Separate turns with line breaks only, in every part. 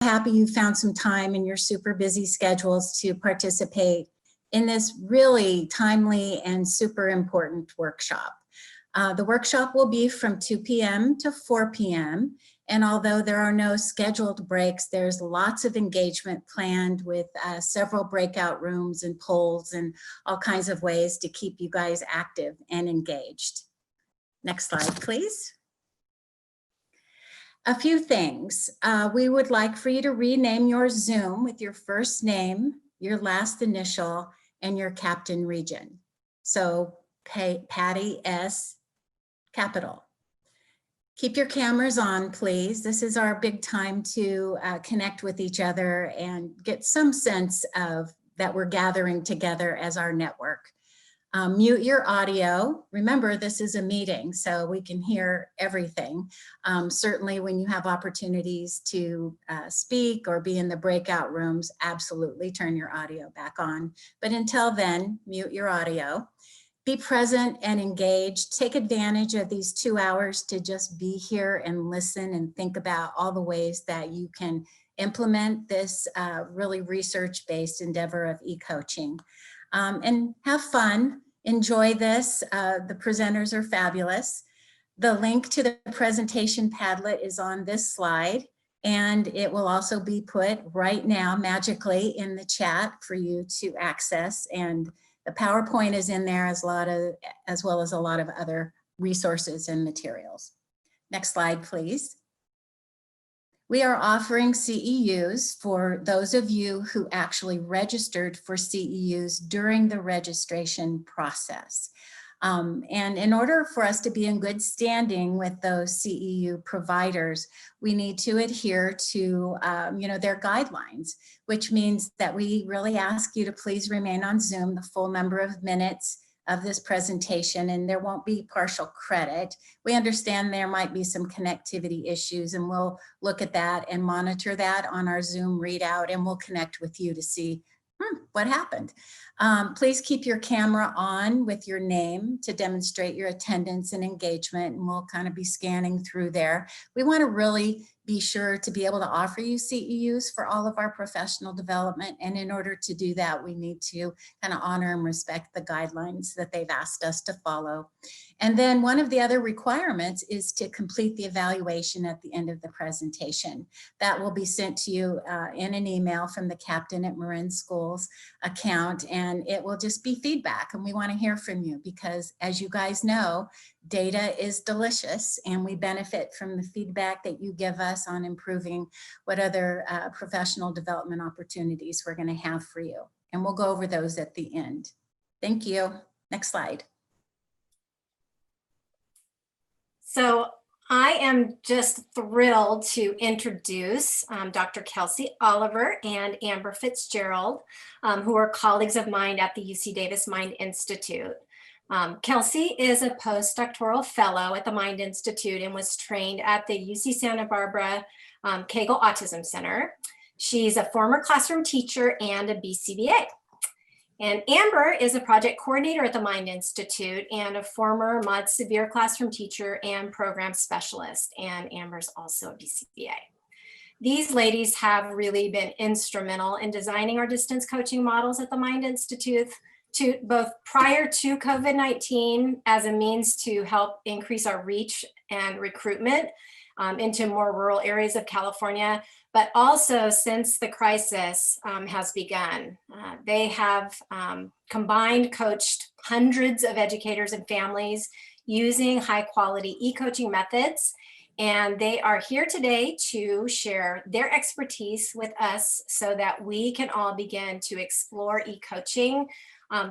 happy you found some time in your super busy schedules to participate in this really timely and super important workshop. The workshop will be from 2 p.m. to 4 p.m. And although there are no scheduled breaks, there's lots of engagement planned with several breakout rooms and polls and all kinds of ways to keep you guys active and engaged. Next slide, please. A few things. We would like for you to rename your Zoom with your first name, your last initial, and your captain region. So Patty S. Capital. Keep your cameras on, please. This is our big time to connect with each other and get some sense of that we're gathering together as our network. Mute your audio. Remember, this is a meeting, so we can hear everything. Certainly when you have opportunities to speak or be in the breakout rooms, absolutely turn your audio back on. But until then, mute your audio. Be present and engaged. Take advantage of these 2 hours to just be here and listen and think about all the ways that you can implement this really research-based endeavor of e-coaching. And have fun, enjoy this. The presenters are fabulous. The link to the presentation Padlet is on this slide, and it will also be put right now magically in the chat for you to access. And the PowerPoint is in there as well as a lot of other resources and materials. Next slide, please. We are offering CEUs for those of you who actually registered for CEUs during the registration process. And in order for us to be in good standing with those CEU providers, we need to adhere to their guidelines, which means that we really ask you to please remain on Zoom the full number of minutes of this presentation, and there won't be partial credit. We understand there might be some connectivity issues, and we'll look at that and monitor that on our Zoom readout, and we'll connect with you to see what happened. Please keep your camera on with your name to demonstrate your attendance and engagement, and we'll kind of be scanning through there. We want to really be sure to be able to offer you CEUs for all of our professional development, and in order to do that, we need to kind of honor and respect the guidelines that they've asked us to follow. And then one of the other requirements is to complete the evaluation at the end of the presentation. That will be sent to you in an email from the Captain at Marin Schools account, and it will just be feedback, and we want to hear from you because, as you guys know, data is delicious, and we benefit from the feedback that you give us on improving what other professional development opportunities we're going to have for you. And we'll go over those at the end. Thank you. Next slide.
So I am just thrilled to introduce Dr. Kelsey Oliver and Amber Fitzgerald, who are colleagues of mine at the UC Davis Mind Institute. Kelsey is a postdoctoral fellow at the Mind Institute and was trained at the UC Santa Barbara Kegel Autism Center. She's a former classroom teacher and a BCBA. And Amber is a project coordinator at the Mind Institute and a former Mod Severe classroom teacher and program specialist. And Amber's also a BCBA. These ladies have really been instrumental in designing our distance coaching models at the Mind Institute, to both prior to COVID-19 as a means to help increase our reach and recruitment into more rural areas of California, but also since the crisis has begun. They have combined coached hundreds of educators and families using high quality e-coaching methods. And they are here today to share their expertise with us so that we can all begin to explore e-coaching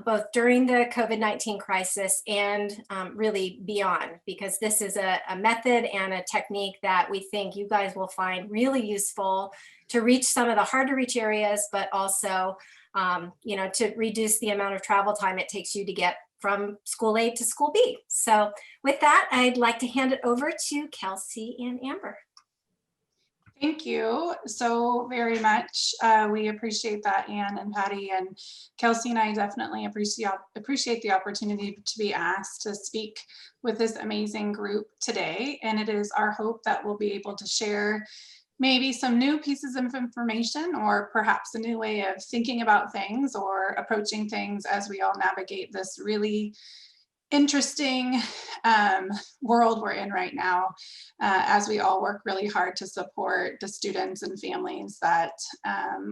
both during the COVID-19 crisis and really beyond, because this is a method and a technique that we think you guys will find really useful to reach some of the hard to reach areas, but also to reduce the amount of travel time it takes you to get from school A to school B. So with that, I'd like to hand it over to Kelsey and Amber.
Thank you so very much. We appreciate that, Anne and Patty, and Kelsey and I definitely appreciate the opportunity to be asked to speak with this amazing group today. And it is our hope that we'll be able to share maybe some new pieces of information, or perhaps a new way of thinking about things or approaching things as we all navigate this really interesting world we're in right now, as we all work really hard to support the students and families that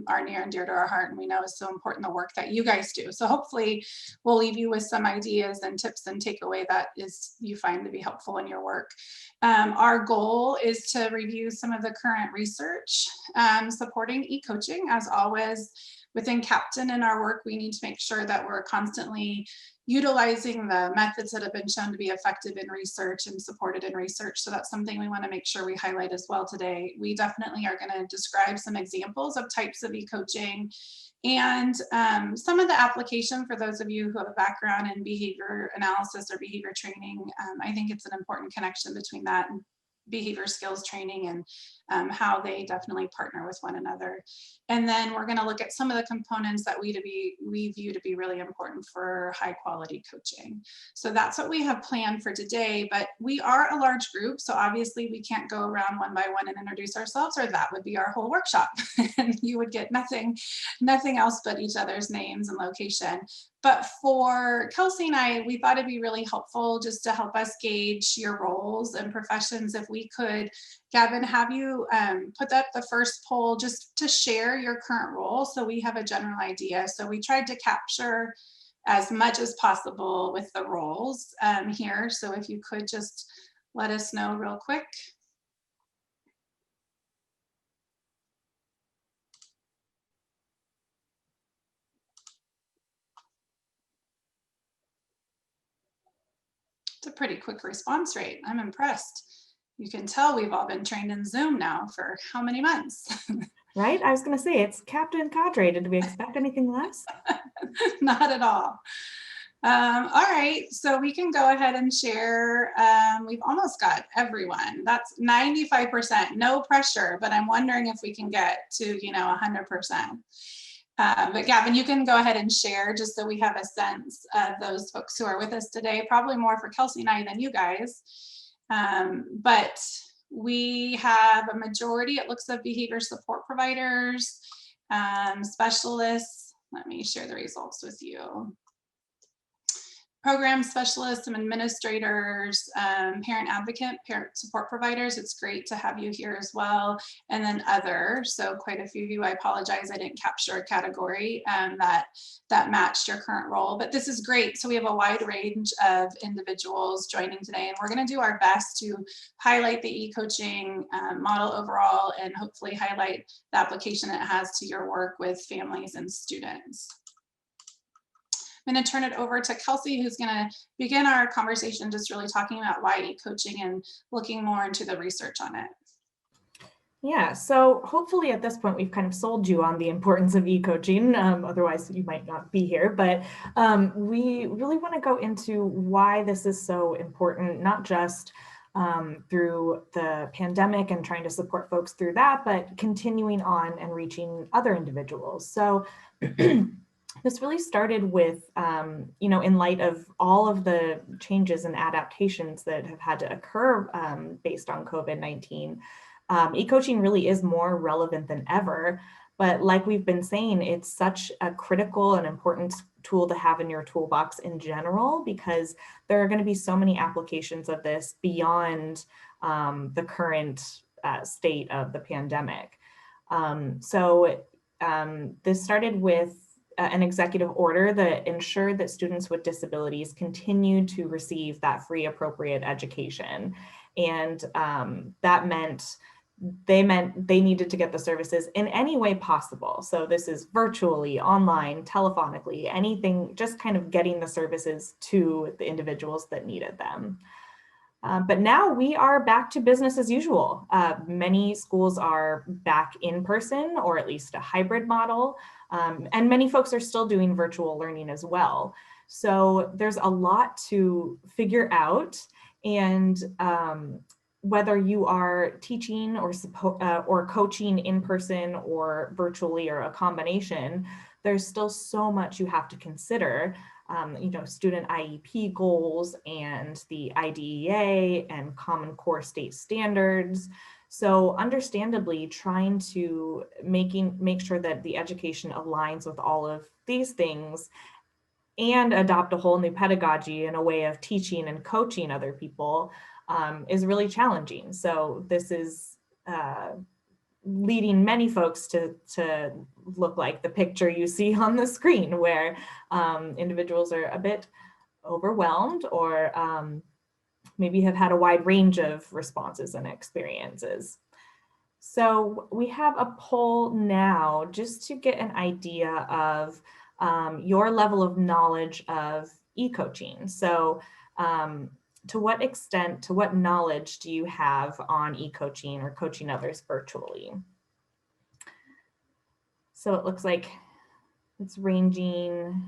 are near and dear to our heart, and we know is so important, the work that you guys do. So hopefully we'll leave you with some ideas and tips and takeaway that is you find to be helpful in your work. Our goal is to review some of the current research supporting e-coaching. As always, within Captain in our work, we need to make sure that we're constantly utilizing the methods that have been shown to be effective in research and supported in research. So that's something we want to make sure we highlight as well today. We definitely are going to describe some examples of types of e-coaching and some of the application for those of you who have a background in behavior analysis or behavior training. I think it's an important connection between that and behavior skills training and how they definitely partner with one another. And then we're going to look at some of the components that we view to be really important for high quality coaching. So that's what we have planned for today, but we are a large group. So obviously we can't go around one by one and introduce ourselves, or that would be our whole workshop. And you would get nothing else but each other's names and location. But for Kelsey and I, we thought it'd be really helpful just to help us gauge your roles and professions. If we could, Gavin, have you put up the first poll just to share your current role so we have a general idea. So we tried to capture as much as possible with the roles here. So if you could just let us know real quick. It's a pretty quick response rate. I'm impressed. You can tell we've all been trained in Zoom now for how many months?
Right? I was going to say, it's Captain Cadre. Did we expect anything less?
Not at all. All right, so we can go ahead and share. We've almost got everyone. That's 95%, no pressure, but I'm wondering if we can get to, 100%. But Gavin, you can go ahead and share just so we have a sense of those folks who are with us today, probably more for Kelsey and I than you guys. But we have a majority, it looks, of behavior support providers, specialists. Let me share the results with you. Program specialists, some administrators, parent advocate, parent support providers. It's great to have you here as well. And then other, so quite a few of you. I apologize, I didn't capture a category that matched your current role, but this is great. So we have a wide range of individuals joining today, and we're going to do our best to highlight the e-coaching model overall and hopefully highlight the application it has to your work with families and students. I'm going to turn it over to Kelsey, who's going to begin our conversation just really talking about why e-coaching and looking more into the research on it.
Yeah, so hopefully at this point we've kind of sold you on the importance of e-coaching, otherwise you might not be here, but we really want to go into why this is so important, not just through the pandemic and trying to support folks through that, but continuing on and reaching other individuals. So this really started with, in light of all of the changes and adaptations that have had to occur based on COVID-19, e-coaching really is more relevant than ever. But like we've been saying, it's such a critical and important tool to have in your toolbox in general, because there are going to be so many applications of this beyond the current state of the pandemic. This started with an executive order that ensured that students with disabilities continued to receive that free appropriate education. And that meant they needed to get the services in any way possible. So this is virtually, online, telephonically, anything, just kind of getting the services to the individuals that needed them. But now we are back to business as usual. Many schools are back in person, or at least a hybrid model. And many folks are still doing virtual learning as well. So there's a lot to figure out. And whether you are teaching or coaching in person or virtually or a combination, there's still so much you have to consider. Student IEP goals and the IDEA and Common Core state standards. So understandably, trying to make sure that the education aligns with all of these things and adopt a whole new pedagogy and a way of teaching and coaching other people is really challenging. So this is leading many folks to look like the picture you see on the screen, where individuals are a bit overwhelmed or maybe have had a wide range of responses and experiences. So we have a poll now just to get an idea of your level of knowledge of e-coaching. So to what extent, to what knowledge do you have on e-coaching or coaching others virtually? So it looks like it's ranging,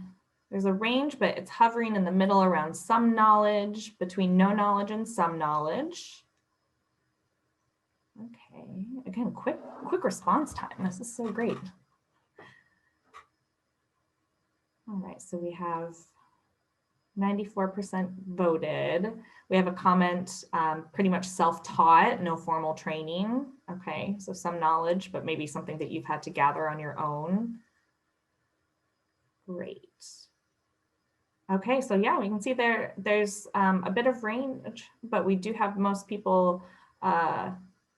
there's a range, but it's hovering in the middle around some knowledge, between no knowledge and some knowledge. Okay, again, quick response time. This is so great. All right, so we have 94% voted. We have a comment, pretty much self-taught, no formal training. Okay, so some knowledge, but maybe something that you've had to gather on your own. Great. Okay, so yeah, we can see there's a bit of range, but we do have most people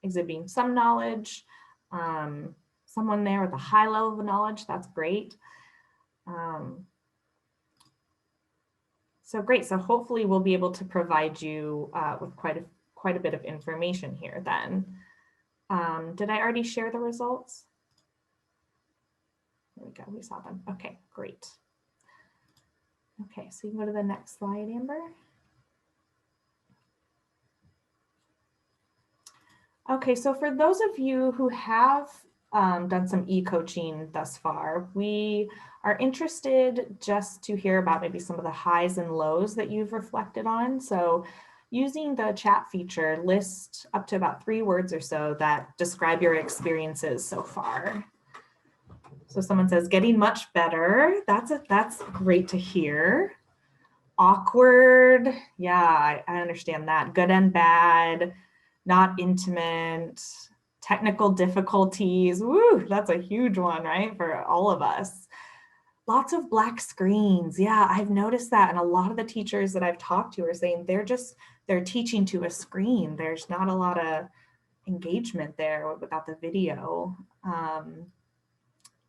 exhibiting some knowledge, someone there with a high level of knowledge, that's great. So great, so hopefully we'll be able to provide you with quite a bit of information here then. Did I already share the results? There we go, we saw them. Okay, great. Okay, so you can go to the next slide, Amber. Okay, so for those of you who have done some e-coaching thus far, we are interested just to hear about maybe some of the highs and lows that you've reflected on. So using the chat feature, list up to about 3 words or so that describe your experiences so far. So someone says, getting much better. That's great to hear. Awkward. Yeah, I understand that. Good and bad. Not intimate. Technical difficulties. Woo, that's a huge one, right? For all of us. Lots of black screens. Yeah, I've noticed that. And a lot of the teachers that I've talked to are saying they're teaching to a screen. There's not a lot of engagement there without the video.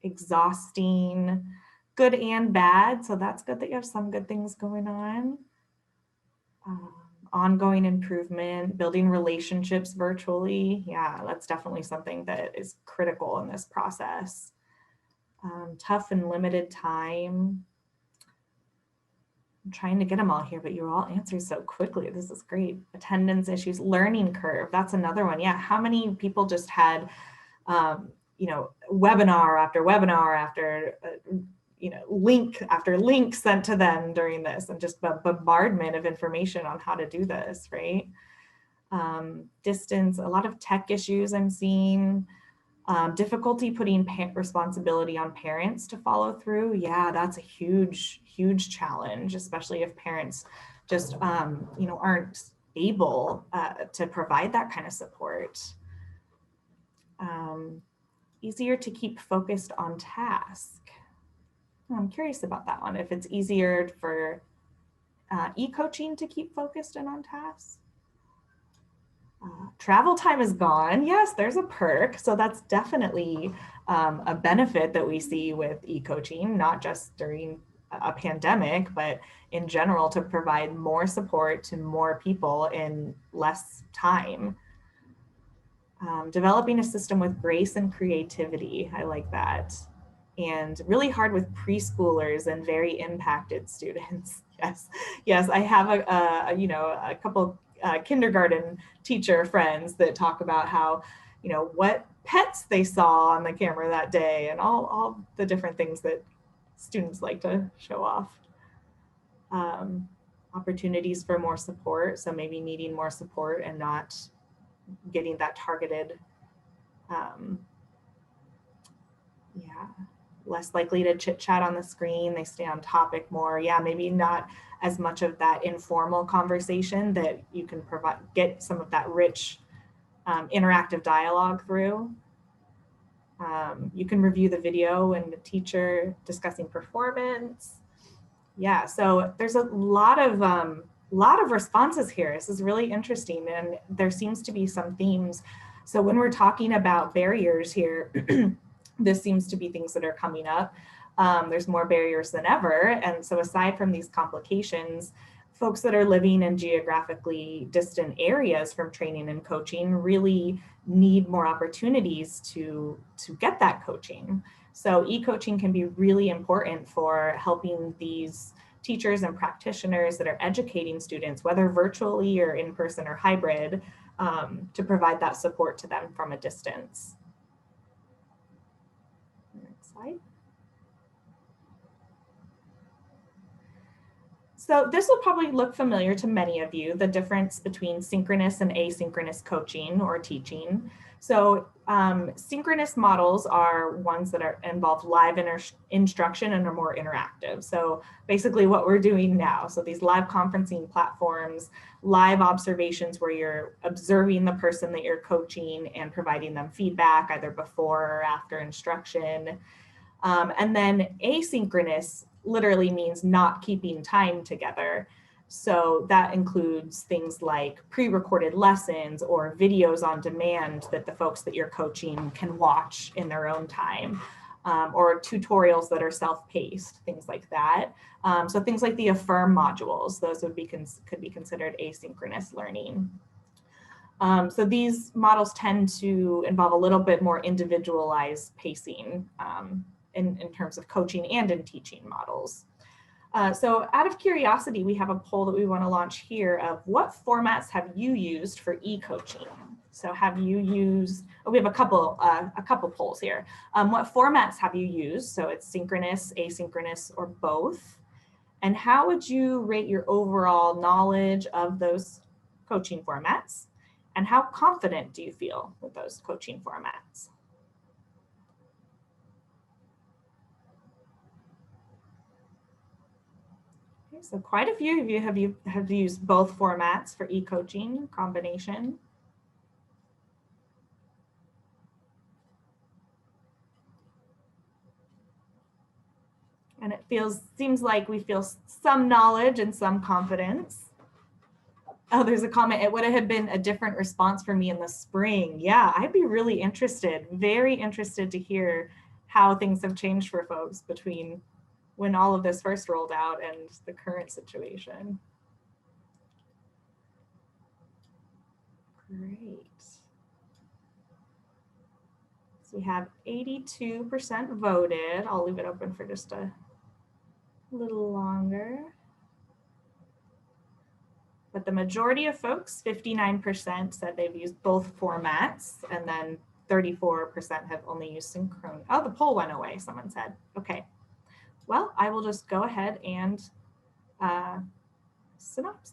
Exhausting, good and bad. So that's good that you have some good things going on. Ongoing improvement, building relationships virtually. Yeah, that's definitely something that is critical in this process. Tough and limited time. I'm trying to get them all here, but you all answered so quickly. This is great. Attendance issues, learning curve. That's another one. Yeah, how many people just had you know, webinar after webinar after, you know, link after link sent to them during this, and just a bombardment of information on how to do this, right? Distance, a lot of tech issues I'm seeing. Difficulty putting responsibility on parents to follow through. Yeah, that's a huge challenge, especially if parents just, you know, aren't able to provide that kind of support. Easier to keep focused on task. I'm curious about that one, if it's easier for e-coaching to keep focused and on task. Travel time is gone. Yes, there's a perk. So that's definitely a benefit that we see with e-coaching, not just during a pandemic, but in general, to provide more support to more people in less time. Developing a system with grace and creativity. I like that. And really hard with preschoolers and very impacted students. Yes, I have a couple kindergarten teacher friends that talk about how, you know, what pets they saw on the camera that day and all the different things that students like to show off. Opportunities for more support. So maybe needing more support and not getting that targeted, less likely to chit chat on the screen. They stay on topic more. Yeah, maybe not as much of that informal conversation that you can get some of that rich interactive dialogue through. You can review the video and the teacher discussing performance. Yeah, so there's a lot of responses here. This is really interesting, and there seems to be some themes. So when we're talking about barriers here, this seems to be things that are coming up. There's more barriers than ever. And so aside from these complications, folks that are living in geographically distant areas from training and coaching really need more opportunities to get that coaching. So e-coaching can be really important for helping these teachers and practitioners that are educating students, whether virtually or in person or hybrid, to provide that support to them from a distance. Next slide. So this will probably look familiar to many of you, the difference between synchronous and asynchronous coaching or teaching. So synchronous models are ones that involve live instruction and are more interactive. So basically what we're doing now. So these live conferencing platforms, live observations where you're observing the person that you're coaching and providing them feedback either before or after instruction. And then asynchronous literally means not keeping time together. So that includes things like pre-recorded lessons or videos on demand that the folks that you're coaching can watch in their own time, or tutorials that are self-paced, things like that. So things like the Affirm modules, those could be considered asynchronous learning. So these models tend to involve a little bit more individualized pacing in terms of coaching and in teaching models. So out of curiosity, we have a poll that we want to launch here of what formats have you used for e-coaching? So have you used, we have a couple polls here. What formats have you used? So it's synchronous, asynchronous, or both. And how would you rate your overall knowledge of those coaching formats? And how confident do you feel with those coaching formats? Okay, so quite a few of you have used both formats for e-coaching combination. And it seems like we feel some knowledge and some confidence. Oh, there's a comment. It would have been a different response for me in the spring. Yeah, I'd be really interested, very interested to hear how things have changed for folks between when all of this first rolled out and the current situation. Great. So we have 82% voted. I'll leave it open for just a little longer. But the majority of folks, 59%, said they've used both formats, and then 34% have only used synchronous. Oh, the poll went away, someone said. Okay. Well, I will just go ahead and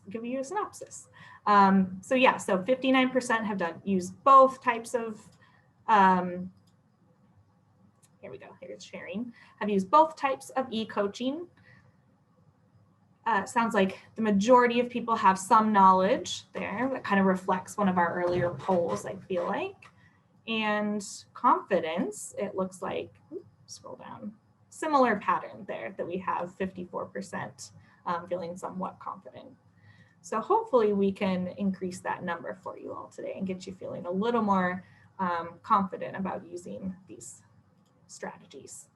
give you a synopsis. So yeah, so 59% have used both types of, here we go, here's sharing, have used both types of e-coaching. Sounds like the majority of people have some knowledge there. That kind of reflects one of our earlier polls, I feel like. And confidence, it looks like, scroll down, similar pattern there that we have 54% feeling somewhat confident. So hopefully we can increase that number for you all today and get you feeling a little more confident about using these strategies.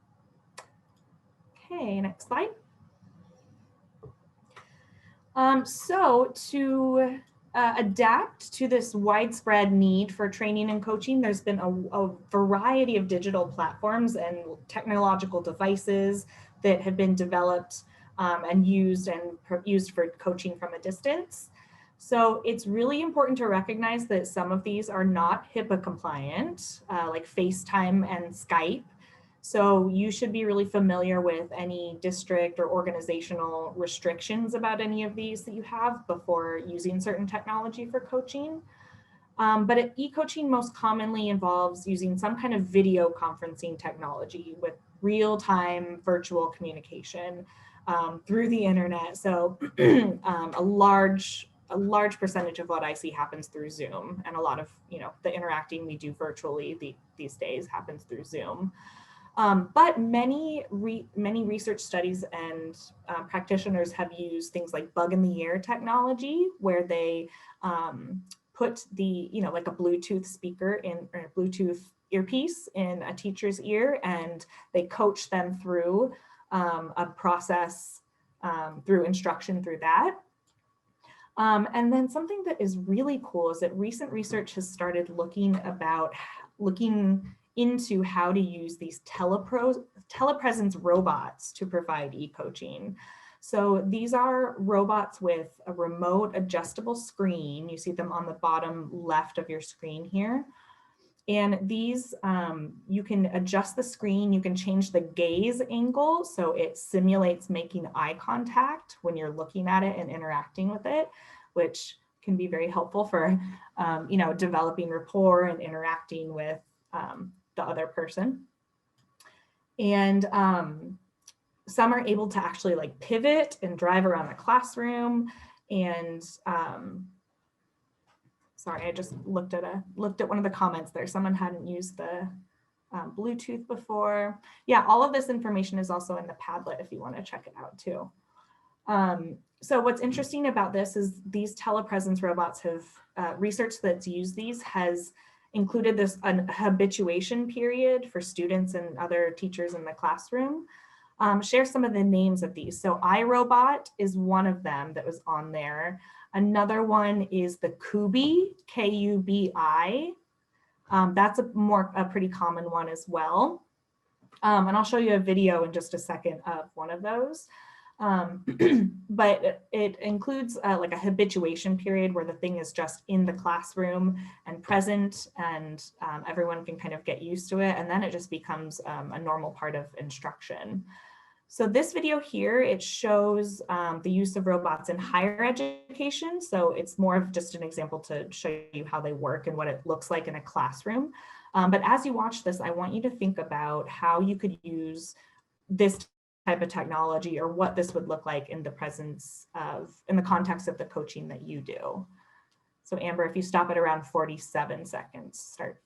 Okay, next slide. So to adapt to this widespread need for training and coaching, there's been a variety of digital platforms and technological devices that have been developed and used for coaching from a distance. So it's really important to recognize that some of these are not HIPAA compliant, like FaceTime and Skype. So you should be really familiar with any district or organizational restrictions about any of these that you have before using certain technology for coaching. But e-coaching most commonly involves using some kind of video conferencing technology with real-time virtual communication through the internet. So a large a large percentage of what I see happens through Zoom, and a lot of, you know, the interacting we do virtually these days happens through Zoom. But many research studies and practitioners have used things like bug in the ear technology, where they put the, you know, like a Bluetooth speaker in, or a Bluetooth earpiece in a teacher's ear, and they coach them through a process through instruction through that. And then something that is really cool is that recent research has started looking into how to use these telepresence robots to provide e-coaching. So these are robots with a remote adjustable screen. You see them on the bottom left of your screen here. And these, you can adjust the screen, you can change the gaze angle, so it simulates making eye contact when you're looking at it and interacting with it, which can be very helpful for, you know, developing rapport and interacting with the other person. And some are able to actually like pivot and drive around the classroom. And sorry, I just looked at one of the comments there. Someone hadn't used the Bluetooth before. Yeah, all of this information is also in the Padlet if you want to check it out too. So what's interesting about this is these telepresence robots have, research that's used these has included this habituation period for students and other teachers in the classroom. Share some of the names of these. So iRobot is one of them that was on there. Another one is the Kubi, K-U-B-I. That's a pretty common one as well. And I'll show you a video in just a second of one of those. But it includes like a habituation period where the thing is just in the classroom and present, and everyone can kind of get used to it. And then it just becomes a normal part of instruction. So this video here, it shows the use of robots in higher education. So it's more of just an example to show you how they work and what it looks like in a classroom. But as you watch this, I want you to think about how you could use this type of technology, or what this would look like in the presence of, in the context of the coaching that you do. So Amber, if you stop at around 47 seconds, start.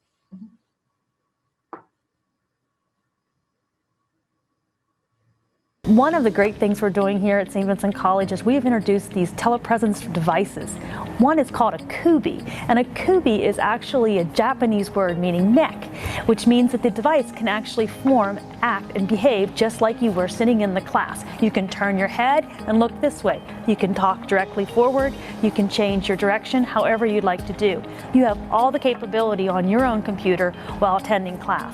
One of the great things we're doing here at St. Vincent College is we have introduced these telepresence devices. One is called a Kubi, and a Kubi is actually a Japanese word meaning neck, which means that the device can actually form, act, and behave just like you were sitting in the class. You can turn your head and look this way. You can talk directly forward. You can change your direction however you'd like to do. You have all the capability on your own computer while attending class.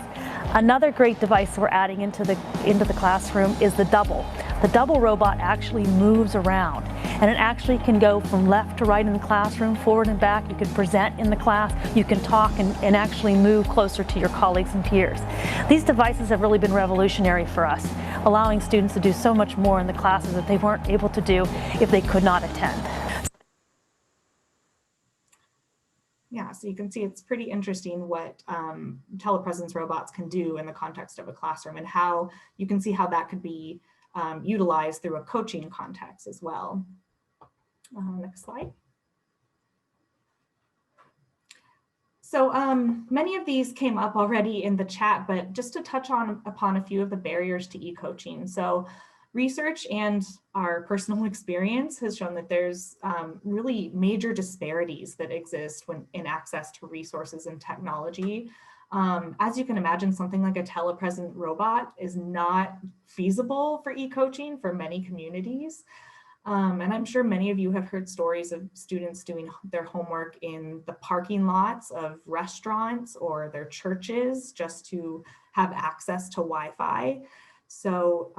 Another great device we're adding into the classroom is the double. The double robot actually moves around, and it actually can go from left to right in the classroom, forward and back. You can present in the class, you can talk and actually move closer to your colleagues and peers. These devices have really been revolutionary for us, allowing students to do so much more in the classes that they weren't able to do if they could not attend.
Yeah, so you can see it's pretty interesting what telepresence robots can do in the context of a classroom, and how you can see how that could be utilized through a coaching context as well. Next slide. So many of these came up already in the chat, but just to touch upon a few of the barriers to e-coaching. So research and our personal experience has shown that there's really major disparities that exist in access to resources and technology. As you can imagine, something like a telepresent robot is not feasible for e-coaching for many communities. And I'm sure many of you have heard stories of students doing their homework in the parking lots of restaurants or their churches just to have access to Wi-Fi. So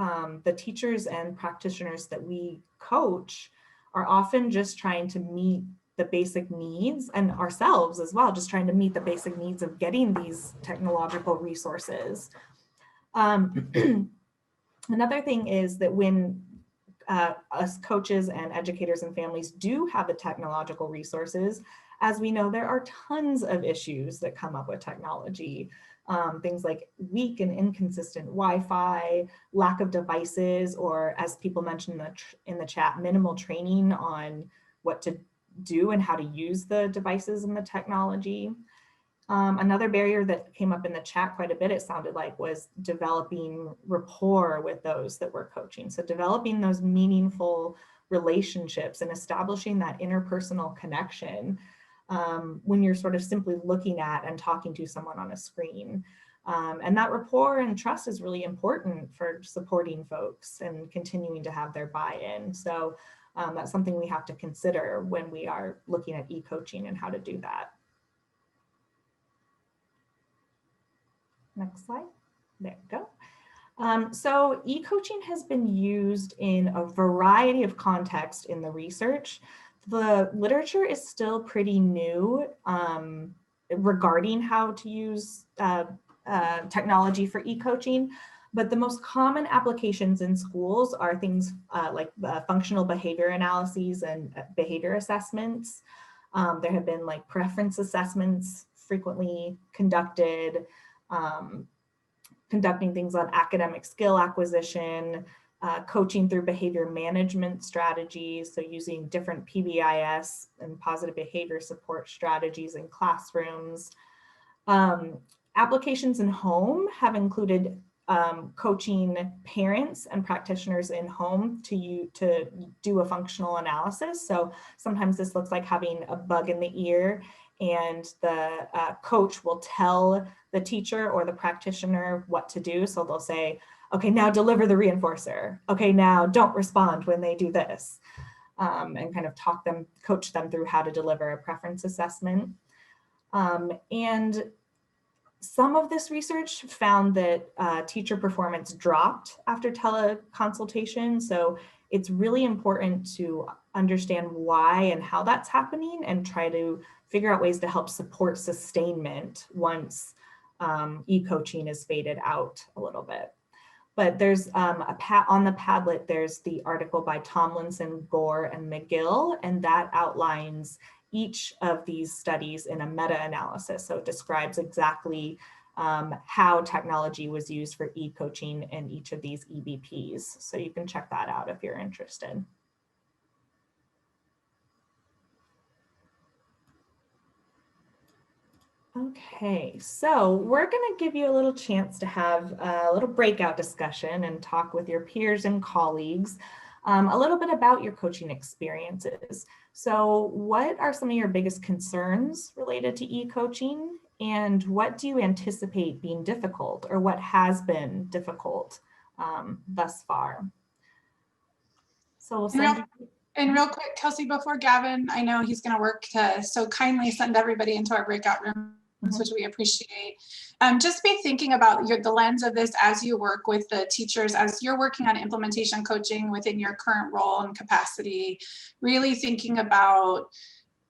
the teachers and practitioners that we coach are often just trying to meet the basic needs, and ourselves as well, just trying to meet the basic needs of getting these technological resources. Another thing is that when us coaches and educators and families do have the technological resources, as we know, there are tons of issues that come up with technology. Things like weak and inconsistent Wi-Fi, lack of devices, or as people mentioned in the chat, minimal training on what to do and how to use the devices and the technology. Another barrier that came up in the chat quite a bit, it sounded like, was developing rapport with those that we're coaching. So developing those meaningful relationships and establishing that interpersonal connection when you're sort of simply looking at and talking to someone on a screen. And that rapport and trust is really important for supporting folks and continuing to have their buy-in. So that's something we have to consider when we are looking at e-coaching and how to do that. Next slide. There we go. So e-coaching has been used in a variety of contexts in the research. The literature is still pretty new regarding how to use technology for e-coaching, but the most common applications in schools are things like functional behavior analyses and behavior assessments. There have been like preference assessments frequently conducted, conducting things on academic skill acquisition, coaching through behavior management strategies, so using different PBIS and positive behavior support strategies in classrooms. Applications in home have included coaching parents and practitioners in home to do a functional analysis. So sometimes this looks like having a bug in the ear, and the coach will tell the teacher or the practitioner what to do. So they'll say, okay, now deliver the reinforcer. Okay, now don't respond when they do this. And kind of coach them through how to deliver a preference assessment. And some of this research found that teacher performance dropped after teleconsultation. So it's really important to understand why and how that's happening and try to figure out ways to help support sustainment once e-coaching is faded out a little bit. But there's on the Padlet, there's the article by Tomlinson, Gore, and McGill, and that outlines each of these studies in a meta-analysis. So it describes exactly how technology was used for e-coaching in each of these EBPs. So you can check that out if you're interested. Okay, so we're going to give you a little chance to have a little breakout discussion and talk with your peers and colleagues a little bit about your coaching experiences. So what are some of your biggest concerns related to e-coaching, and what do you anticipate being difficult, or what has been difficult thus far? So we'll send
And real quick, Kelsey, before Gavin, I know he's going to work to so kindly send everybody into our breakout room, which we appreciate. Just be thinking about the lens of this as you work with the teachers, as you're working on implementation coaching within your current role and capacity, really thinking about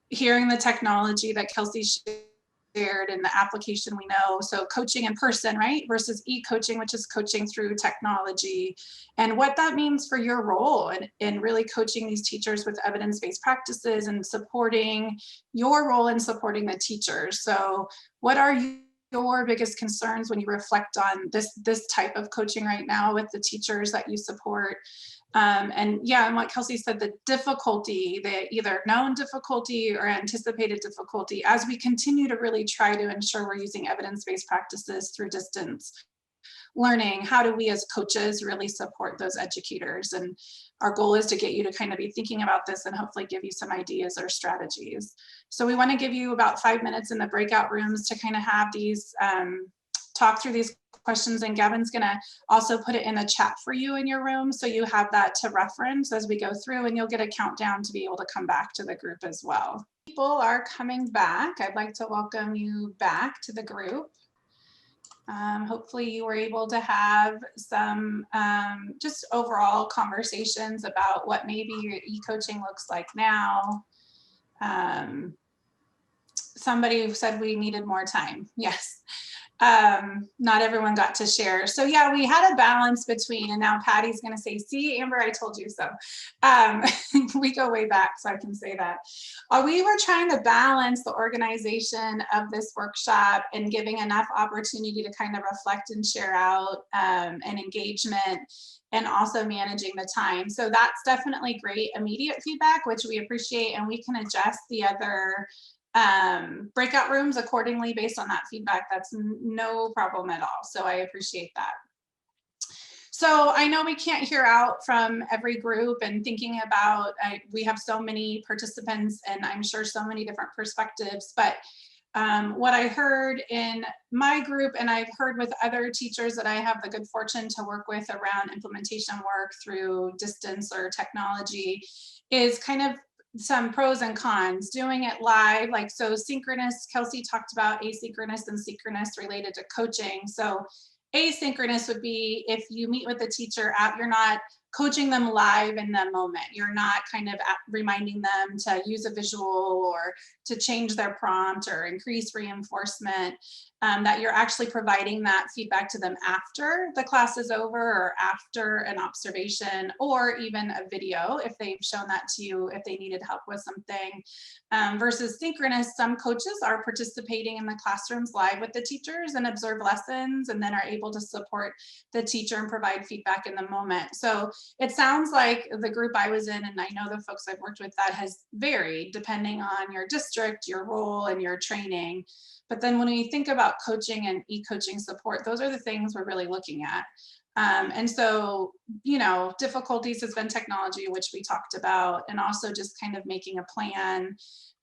hearing the technology that Kelsey shared and the application we know. So coaching in person, right? Versus e-coaching, which is coaching through technology, and what that means for your role in really coaching these teachers with evidence-based practices and supporting your role in supporting the teachers. So what are your biggest concerns when you reflect on this type of coaching right now with the teachers that you support? And what Kelsey said, the difficulty, the either known difficulty or anticipated difficulty, as we continue to really try to ensure we're using evidence-based practices through distance learning, how do we as coaches really support those educators? And our goal is to get you to kind of be thinking about this and hopefully give you some ideas or strategies. So we want to give you about 5 minutes in the breakout rooms to kind of have these, talk through these questions, and Gavin's gonna also put it in the chat for you in your room, so you have that to reference as we go through, and you'll get a countdown to be able to come back to the group as well. People are coming back. I'd like to welcome you back to the group. Hopefully you were able to have some just overall conversations about what maybe your e-coaching looks like now. Somebody said we needed more time. Yes. Not everyone got to share. So yeah, we had a balance between, and now Patty's going to say, see, Amber, I told you so. We go way back, so I can say that. We were trying to balance the organization of this workshop and giving enough opportunity to kind of reflect and share out and engagement, and also managing the time. So that's definitely great immediate feedback, which we appreciate, and we can adjust the other breakout rooms accordingly based on that feedback. That's no problem at all. So I appreciate that. So I know we can't hear out from every group, and thinking about, we have so many participants and I'm sure so many different perspectives, but what I heard in my group, and I've heard with other teachers that I have the good fortune to work with around implementation work through distance or technology, is kind of some pros and cons. Doing it live, like, so synchronous, Kelsey talked about asynchronous and synchronous related to coaching. So asynchronous would be if you meet with the teacher out, you're not coaching them live in the moment. You're not kind of reminding them to use a visual or to change their prompt or increase reinforcement, that you're actually providing that feedback to them after the class is over or after an observation, or even a video if they've shown that to you, if they needed help with something. Versus synchronous, some coaches are participating in the classrooms live with the teachers and observe lessons, and then are able to support the teacher and provide feedback in the moment. So it sounds like the group I was in, and I know the folks I've worked with, that has varied depending on your district, your role, and your training. But then when we think about coaching and e-coaching support, those are the things we're really looking at. And so, you know, difficulties has been technology, which we talked about, and also just kind of making a plan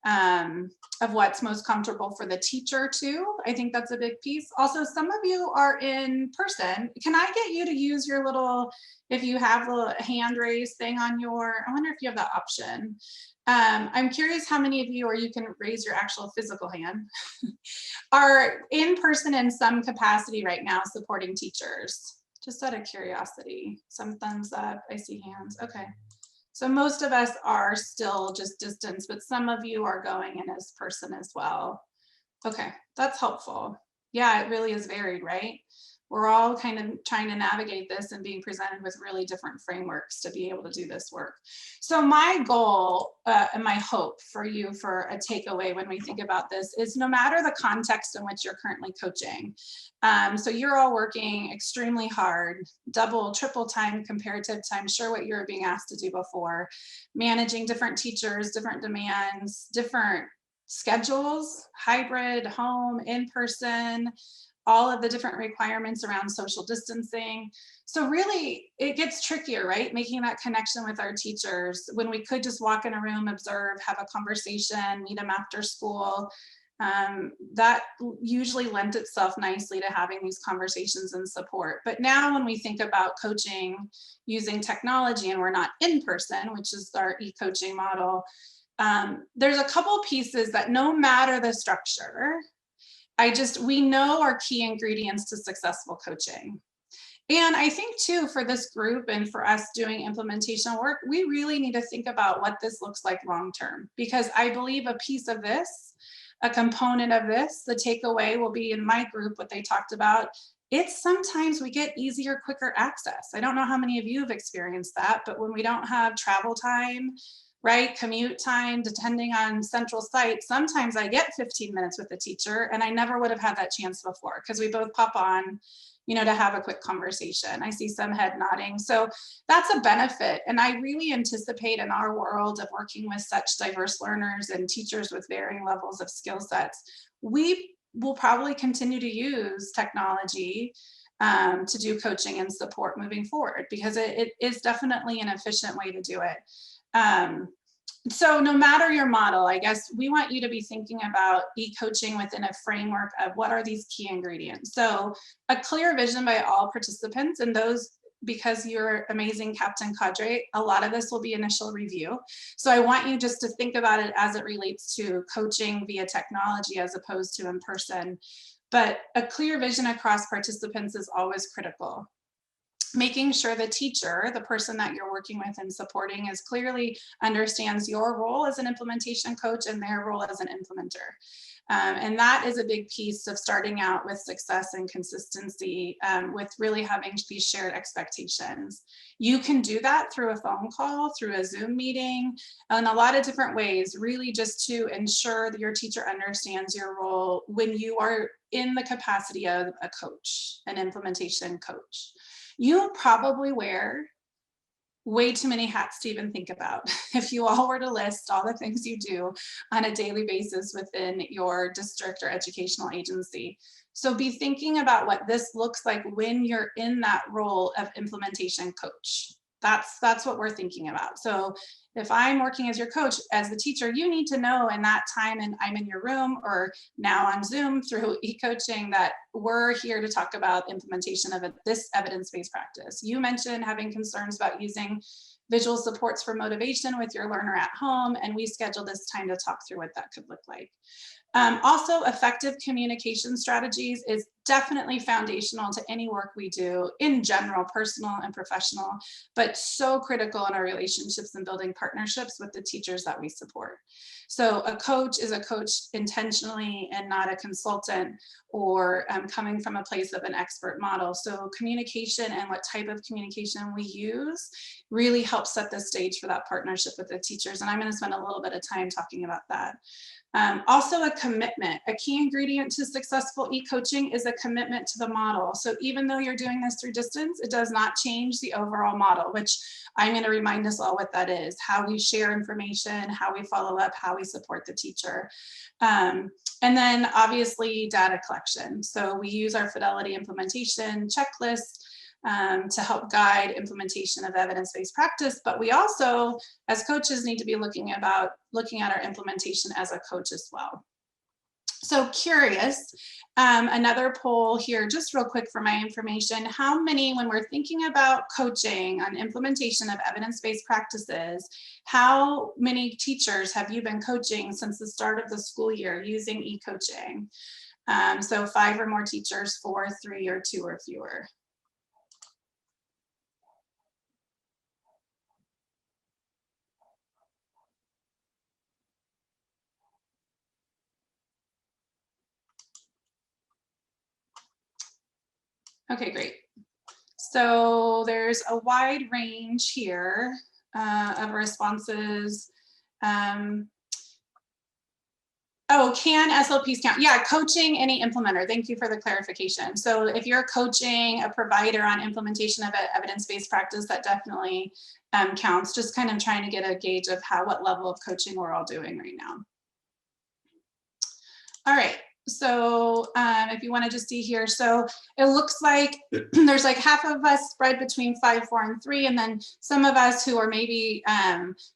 of what's most comfortable for the teacher too. I think that's a big piece. Also, some of you are in person. Can I get you to use your little, if you have the hand raise thing on your, I wonder if you have that option. I'm curious how many of you, or you can raise your actual physical hand, are in person in some capacity right now supporting teachers. Just out of curiosity. Some thumbs up, I see hands, okay. So most of us are still just distance, but some of you are going in as person as well. Okay, that's helpful. Yeah, it really is varied, right? We're all kind of trying to navigate this and being presented with really different frameworks to be able to do this work. So my goal and my hope for you for a takeaway when we think about this is, no matter the context in which you're currently coaching, so you're all working extremely hard, double, triple time comparative to, I'm sure, what you were being asked to do before, managing different teachers, different demands, different schedules, hybrid, home, in person, all of the different requirements around social distancing. So really it gets trickier, right? Making that connection with our teachers when we could just walk in a room, observe, have a conversation, meet them after school. That usually lent itself nicely to having these conversations and support. But now when we think about coaching using technology and we're not in person, which is our e-coaching model, there's a couple pieces that, no matter the structure, we know are key ingredients to successful coaching. And I think too, for this group and for us doing implementation work, we really need to think about what this looks like long-term, because I believe a piece of this, a component of this, the takeaway will be in my group, what they talked about. It's sometimes we get easier, quicker access. I don't know how many of you have experienced that, but when we don't have travel time, right, commute time, depending on central site, sometimes I get 15 minutes with the teacher, and I never would have had that chance before because we both pop on, you know, to have a quick conversation. I see some head nodding. So that's a benefit. And I really anticipate in our world of working with such diverse learners and teachers with varying levels of skill sets, we will probably continue to use technology to do coaching and support moving forward, because it is definitely an efficient way to do it. So no matter your model, I guess we want you to be thinking about e-coaching within a framework of what are these key ingredients. So a clear vision by all participants, and those, because you're amazing Captain Cadre, a lot of this will be initial review. So I want you just to think about it as it relates to coaching via technology as opposed to in person. But a clear vision across participants is always critical. Making sure the teacher, the person that you're working with and supporting, is clearly understands your role as an implementation coach and their role as an implementer. And that is a big piece of starting out with success and consistency, with really having these shared expectations. You can do that through a phone call, through a Zoom meeting, in a lot of different ways, really just to ensure that your teacher understands your role when you are in the capacity of a coach, an implementation coach. You probably wear way too many hats to even think about. If you all were to list all the things you do on a daily basis within your district or educational agency. So be thinking about what this looks like when you're in that role of implementation coach. That's what we're thinking about. So if I'm working as your coach, as the teacher, you need to know in that time and I'm in your room or now on Zoom through e-coaching that we're here to talk about implementation of this evidence-based practice. You mentioned having concerns about using visual supports for motivation with your learner at home, and we scheduled this time to talk through what that could look like. Also, effective communication strategies is definitely foundational to any work we do in general, personal and professional, but so critical in our relationships and building partnerships with the teachers that we support. So a coach is a coach intentionally and not a consultant or coming from a place of an expert model. So communication and what type of communication we use really helps set the stage for that partnership with the teachers. And I'm going to spend a little bit of time talking about that. Also a commitment. A key ingredient to successful e-coaching is a commitment to the model. So even though you're doing this through distance, it does not change the overall model, which I'm going to remind us all what that is, how we share information, how we follow up, how we support the teacher. And then obviously data collection. So we use our Fidelity implementation checklist to help guide implementation of evidence-based practice, but we also, as coaches, need to be looking at our implementation as a coach as well. So curious, another poll here, just real quick for my information, how many, when we're thinking about coaching on implementation of evidence-based practices, how many teachers have you been coaching since the start of the school year using e-coaching? So 5 or more teachers, 4, 3, or 2 or fewer. Okay, great. So there's a wide range here of responses. Oh, can SLPs count? Yeah, coaching any implementer. Thank you for the clarification. So if you're coaching a provider on implementation of an evidence-based practice, that definitely counts. Just kind of trying to get a gauge of what level of coaching we're all doing right now. All right. So if you want to just see here, so it looks like there's like half of us spread between 5, 4, and 3, and then some of us who are maybe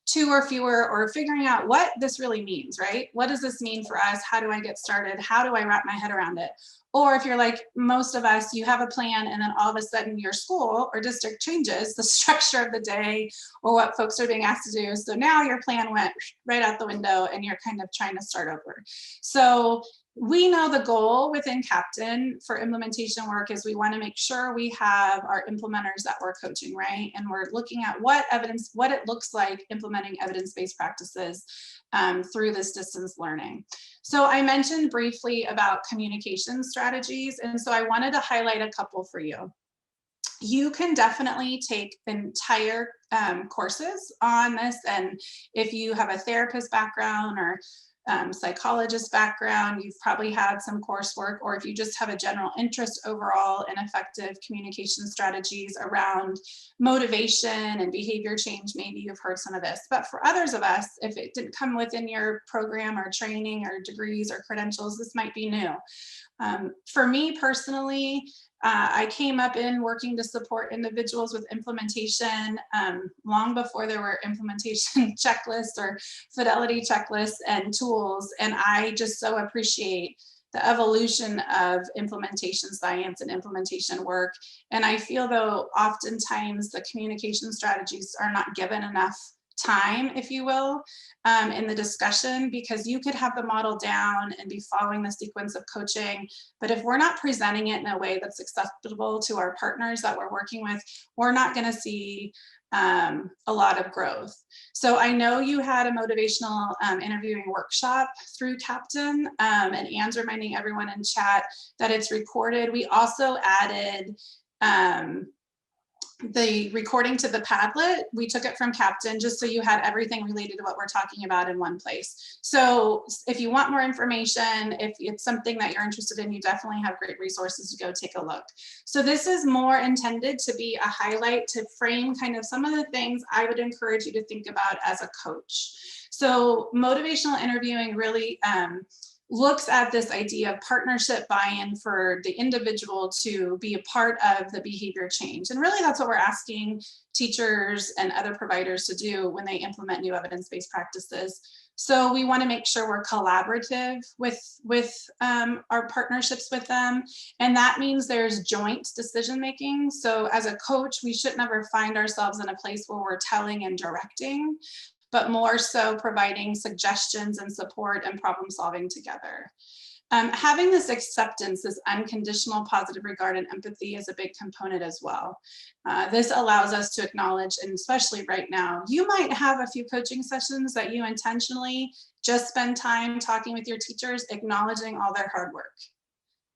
2 or fewer, or figuring out what this really means, right? What does this mean for us? How do I get started? How do I wrap my head around it? Or if you're like most of us, you have a plan and then all of a sudden your school or district changes the structure of the day or what folks are being asked to do. So now your plan went right out the window and you're kind of trying to start over. So we know the goal within Captain for implementation work is we want to make sure we have our implementers that we're coaching, right? And we're looking at what it looks like implementing evidence-based practices through this distance learning. So I mentioned briefly about communication strategies, and so I wanted to highlight a couple for you. You can definitely take entire courses on this, and if you have a therapist background or psychologist background, you've probably had some coursework, or if you just have a general interest overall in effective communication strategies around motivation and behavior change, maybe you've heard some of this. But for others of us, if it didn't come within your program or training or degrees or credentials, this might be new. For me personally, I came up in working to support individuals with implementation long before there were implementation checklists or Fidelity checklists and tools. And I just so appreciate the evolution of implementation science and implementation work. And I feel though oftentimes the communication strategies are not given enough time, if you will, in the discussion, because you could have the model down and be following the sequence of coaching. But if we're not presenting it in a way that's acceptable to our partners that we're working with, we're not going to see a lot of growth. So I know you had a motivational interviewing workshop through Captain, and Anne's reminding everyone in chat that it's recorded. We also added the recording to the Padlet. We took it from Captain just so you had everything related to what we're talking about in one place. So if you want more information, if it's something that you're interested in, you definitely have great resources to go take a look. So this is more intended to be a highlight to frame kind of some of the things I would encourage you to think about as a coach. So motivational interviewing really looks at this idea of partnership buy-in for the individual to be a part of the behavior change. And really that's what we're asking teachers and other providers to do when they implement new evidence-based practices. So we want to make sure we're collaborative with our partnerships with them. And that means there's joint decision-making. So as a coach, we should never find ourselves in a place where we're telling and directing, but more so providing suggestions and support and problem solving together. Having this acceptance, this unconditional positive regard and empathy is a big component as well. This allows us to acknowledge, and especially right now, you might have a few coaching sessions that you intentionally just spend time talking with your teachers, acknowledging all their hard work.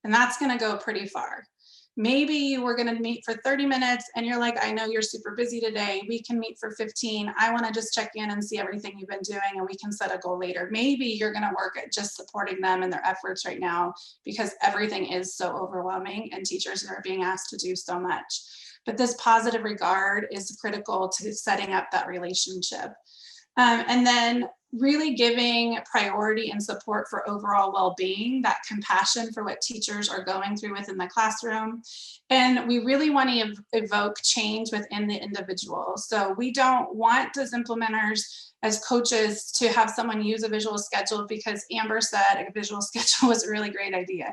And that's going to go pretty far. Maybe we're going to meet for 30 minutes and you're like, I know you're super busy today. We can meet for 15. I want to just check in and see everything you've been doing and we can set a goal later. Maybe you're going to work at just supporting them in their efforts right now because everything is so overwhelming and teachers are being asked to do so much. But this positive regard is critical to setting up that relationship. And then really giving priority and support for overall well-being, that compassion for what teachers are going through within the classroom. And we really want to evoke change within the individual. So we don't want as implementers, as coaches, to have someone use a visual schedule because Amber said a visual schedule was a really great idea.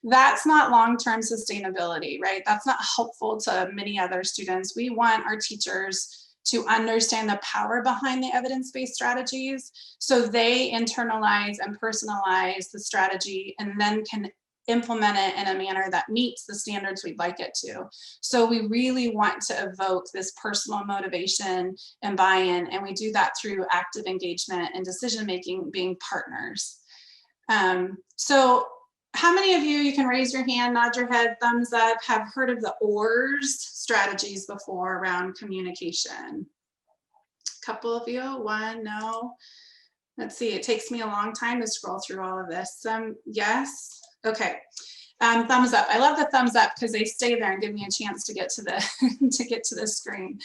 That's not long-term sustainability, right? That's not helpful to many other students. We want our teachers to understand the power behind the evidence-based strategies so they internalize and personalize the strategy and then can implement it in a manner that meets the standards we'd like it to. So we really want to evoke this personal motivation and buy-in, and we do that through active engagement and decision-making, being partners. So how many of you can raise your hand, nod your head, thumbs up, have heard of the ORS strategies before around communication? A couple of you, one, no. Let's see, it takes me a long time to scroll through all of this. Yes, okay. Thumbs up. I love the thumbs up because they stay there and give me a chance to get to the to get to the screen.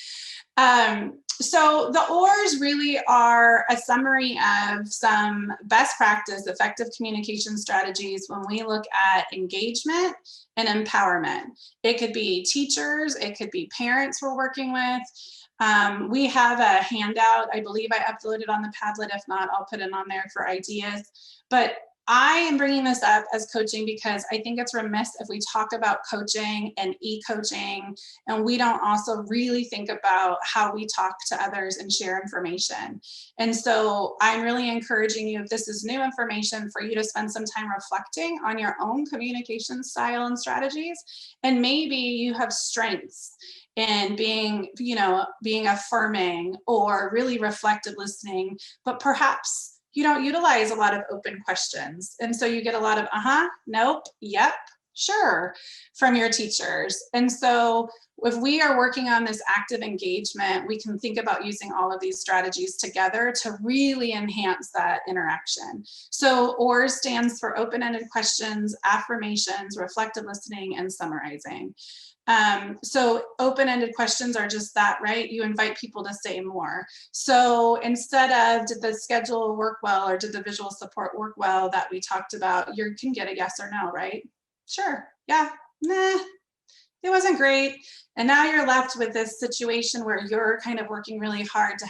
So the ORs really are a summary of some best practice effective communication strategies when we look at engagement and empowerment. It could be teachers, it could be parents we're working with. We have a handout, I believe I uploaded on the Padlet. If not, I'll put it on there for ideas. But I am bringing this up as coaching because I think it's remiss if we talk about coaching and e-coaching and we don't also really think about how we talk to others and share information. And so I'm really encouraging you, if this is new information, for you to spend some time reflecting on your own communication style and strategies. And maybe you have strengths in being, being affirming or really reflective listening, but perhaps you don't utilize a lot of open questions. And so you get a lot of, nope, yep, sure, from your teachers. And so if we are working on this active engagement, we can think about using all of these strategies together to really enhance that interaction. So ORS stands for open-ended questions, affirmations, reflective listening, and summarizing. So open-ended questions are just that, right? You invite people to say more. So instead of, did the schedule work well, or did the visual support work well that we talked about, you can get a yes or no, right? Sure, yeah, nah, it wasn't great. And now you're left with this situation where you're kind of working really hard to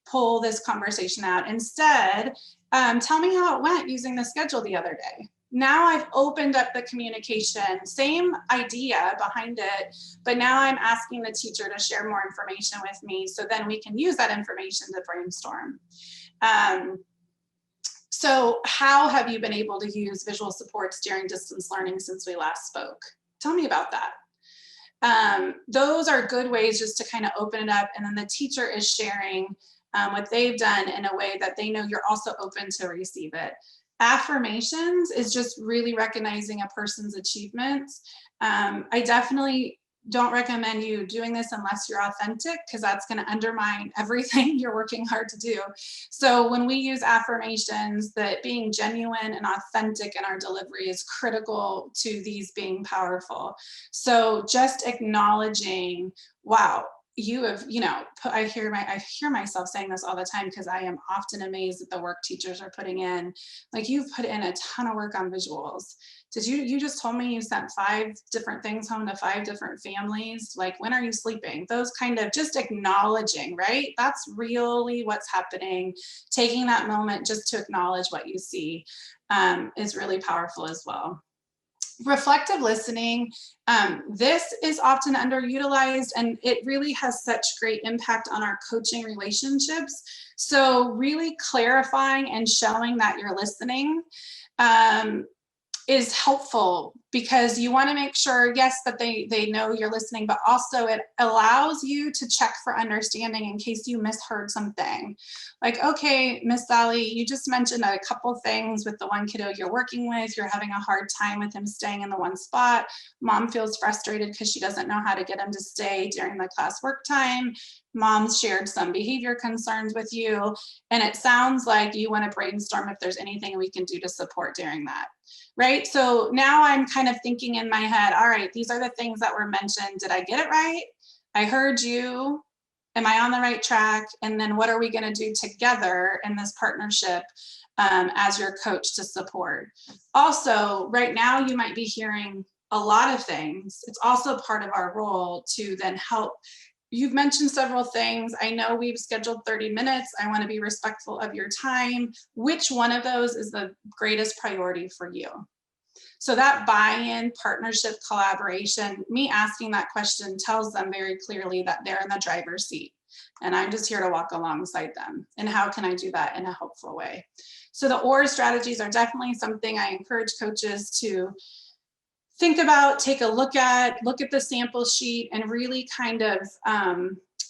pull this conversation out. Instead, tell me how it went using the schedule the other day. now I've opened up the communication, same idea behind it, but now I'm asking the teacher to share more information with me so then we can use that information to brainstorm. So how have you been able to use visual supports during distance learning since we last spoke? Tell me about that. Those are good ways just to kind of open it up, and then the teacher is sharing what they've done in a way that they know you're also open to receive it. Affirmations is just really recognizing a person's achievements. I definitely don't recommend you doing this unless you're authentic, because that's going to undermine everything you're working hard to do. So when we use affirmations, that being genuine and authentic in our delivery is critical to these being powerful. So just acknowledging, wow, you have, I hear myself saying this all the time because I am often amazed at the work teachers are putting in. Like, you've put in a ton of work on visuals. Did you just told me you sent 5 different things home to 5 different families? Like, when are you sleeping? Those kind of just acknowledging, right? That's really what's happening. Taking that moment just to acknowledge what you see is really powerful as well. Reflective listening, this is often underutilized, and it really has such great impact on our coaching relationships. So really clarifying and showing that you're listening is helpful, because you want to make sure, yes, that they know you're listening, but also it allows you to check for understanding in case you misheard something. Like, okay, Miss Sally, you just mentioned a couple things with the one kiddo you're working with. You're having a hard time with him staying in the one spot. Mom feels frustrated because she doesn't know how to get him to stay during the class work time. Mom's shared some behavior concerns with you, and it sounds like you want to brainstorm if there's anything we can do to support during that. Right? So now I'm kind of thinking in my head, all right, these are the things that were mentioned. Did I get it right? I heard you. Am I on the right track? And then what are we going to do together in this partnership as your coach to support? Also, right now you might be hearing a lot of things. It's also part of our role to then help. You've mentioned several things. I know we've scheduled 30 minutes. I want to be respectful of your time. Which one of those is the greatest priority for you? So that buy-in, partnership, collaboration, me asking that question tells them very clearly that they're in the driver's seat, and I'm just here to walk alongside them. And how can I do that in a helpful way? So the OR strategies are definitely something I encourage coaches to think about, take a look at the sample sheet, and really kind of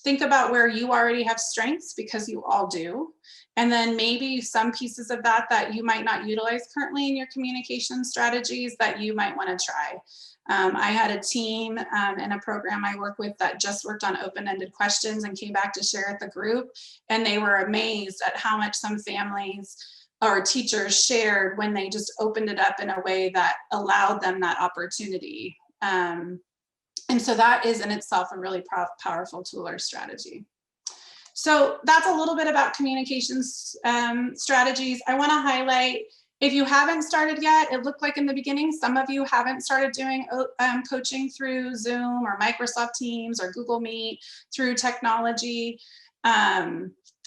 think about where you already have strengths, because you all do. And then maybe some pieces of that you might not utilize currently in your communication strategies that you might want to try. I had a team in a program I work with that just worked on open-ended questions and came back to share at the group. And they were amazed at how much some families or teachers shared when they just opened it up in a way that allowed them that opportunity. And so that is in itself a really powerful tool or strategy. So that's a little bit about communications strategies. I want to highlight, if you haven't started yet, it looked like in the beginning, some of you haven't started doing coaching through Zoom or Microsoft Teams or Google Meet through technology.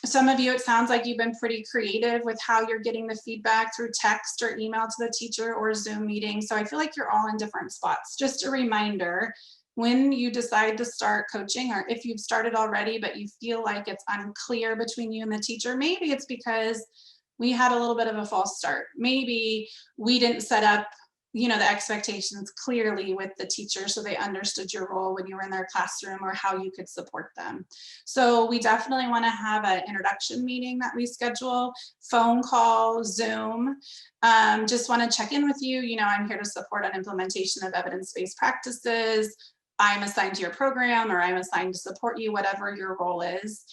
Some of you, it sounds like you've been pretty creative with how you're getting the feedback through text or email to the teacher or Zoom meeting. So I feel like you're all in different spots. Just a reminder, when you decide to start coaching, or if you've started already, but you feel like it's unclear between you and the teacher, maybe it's because we had a little bit of a false start. Maybe we didn't set up, the expectations clearly with the teacher, so they understood your role when you were in their classroom or how you could support them. So we definitely want to have an introduction meeting that we schedule, phone call, Zoom. Just want to check in with you. I'm here to support on implementation of evidence-based practices. I'm assigned to your program, or I'm assigned to support you, whatever your role is.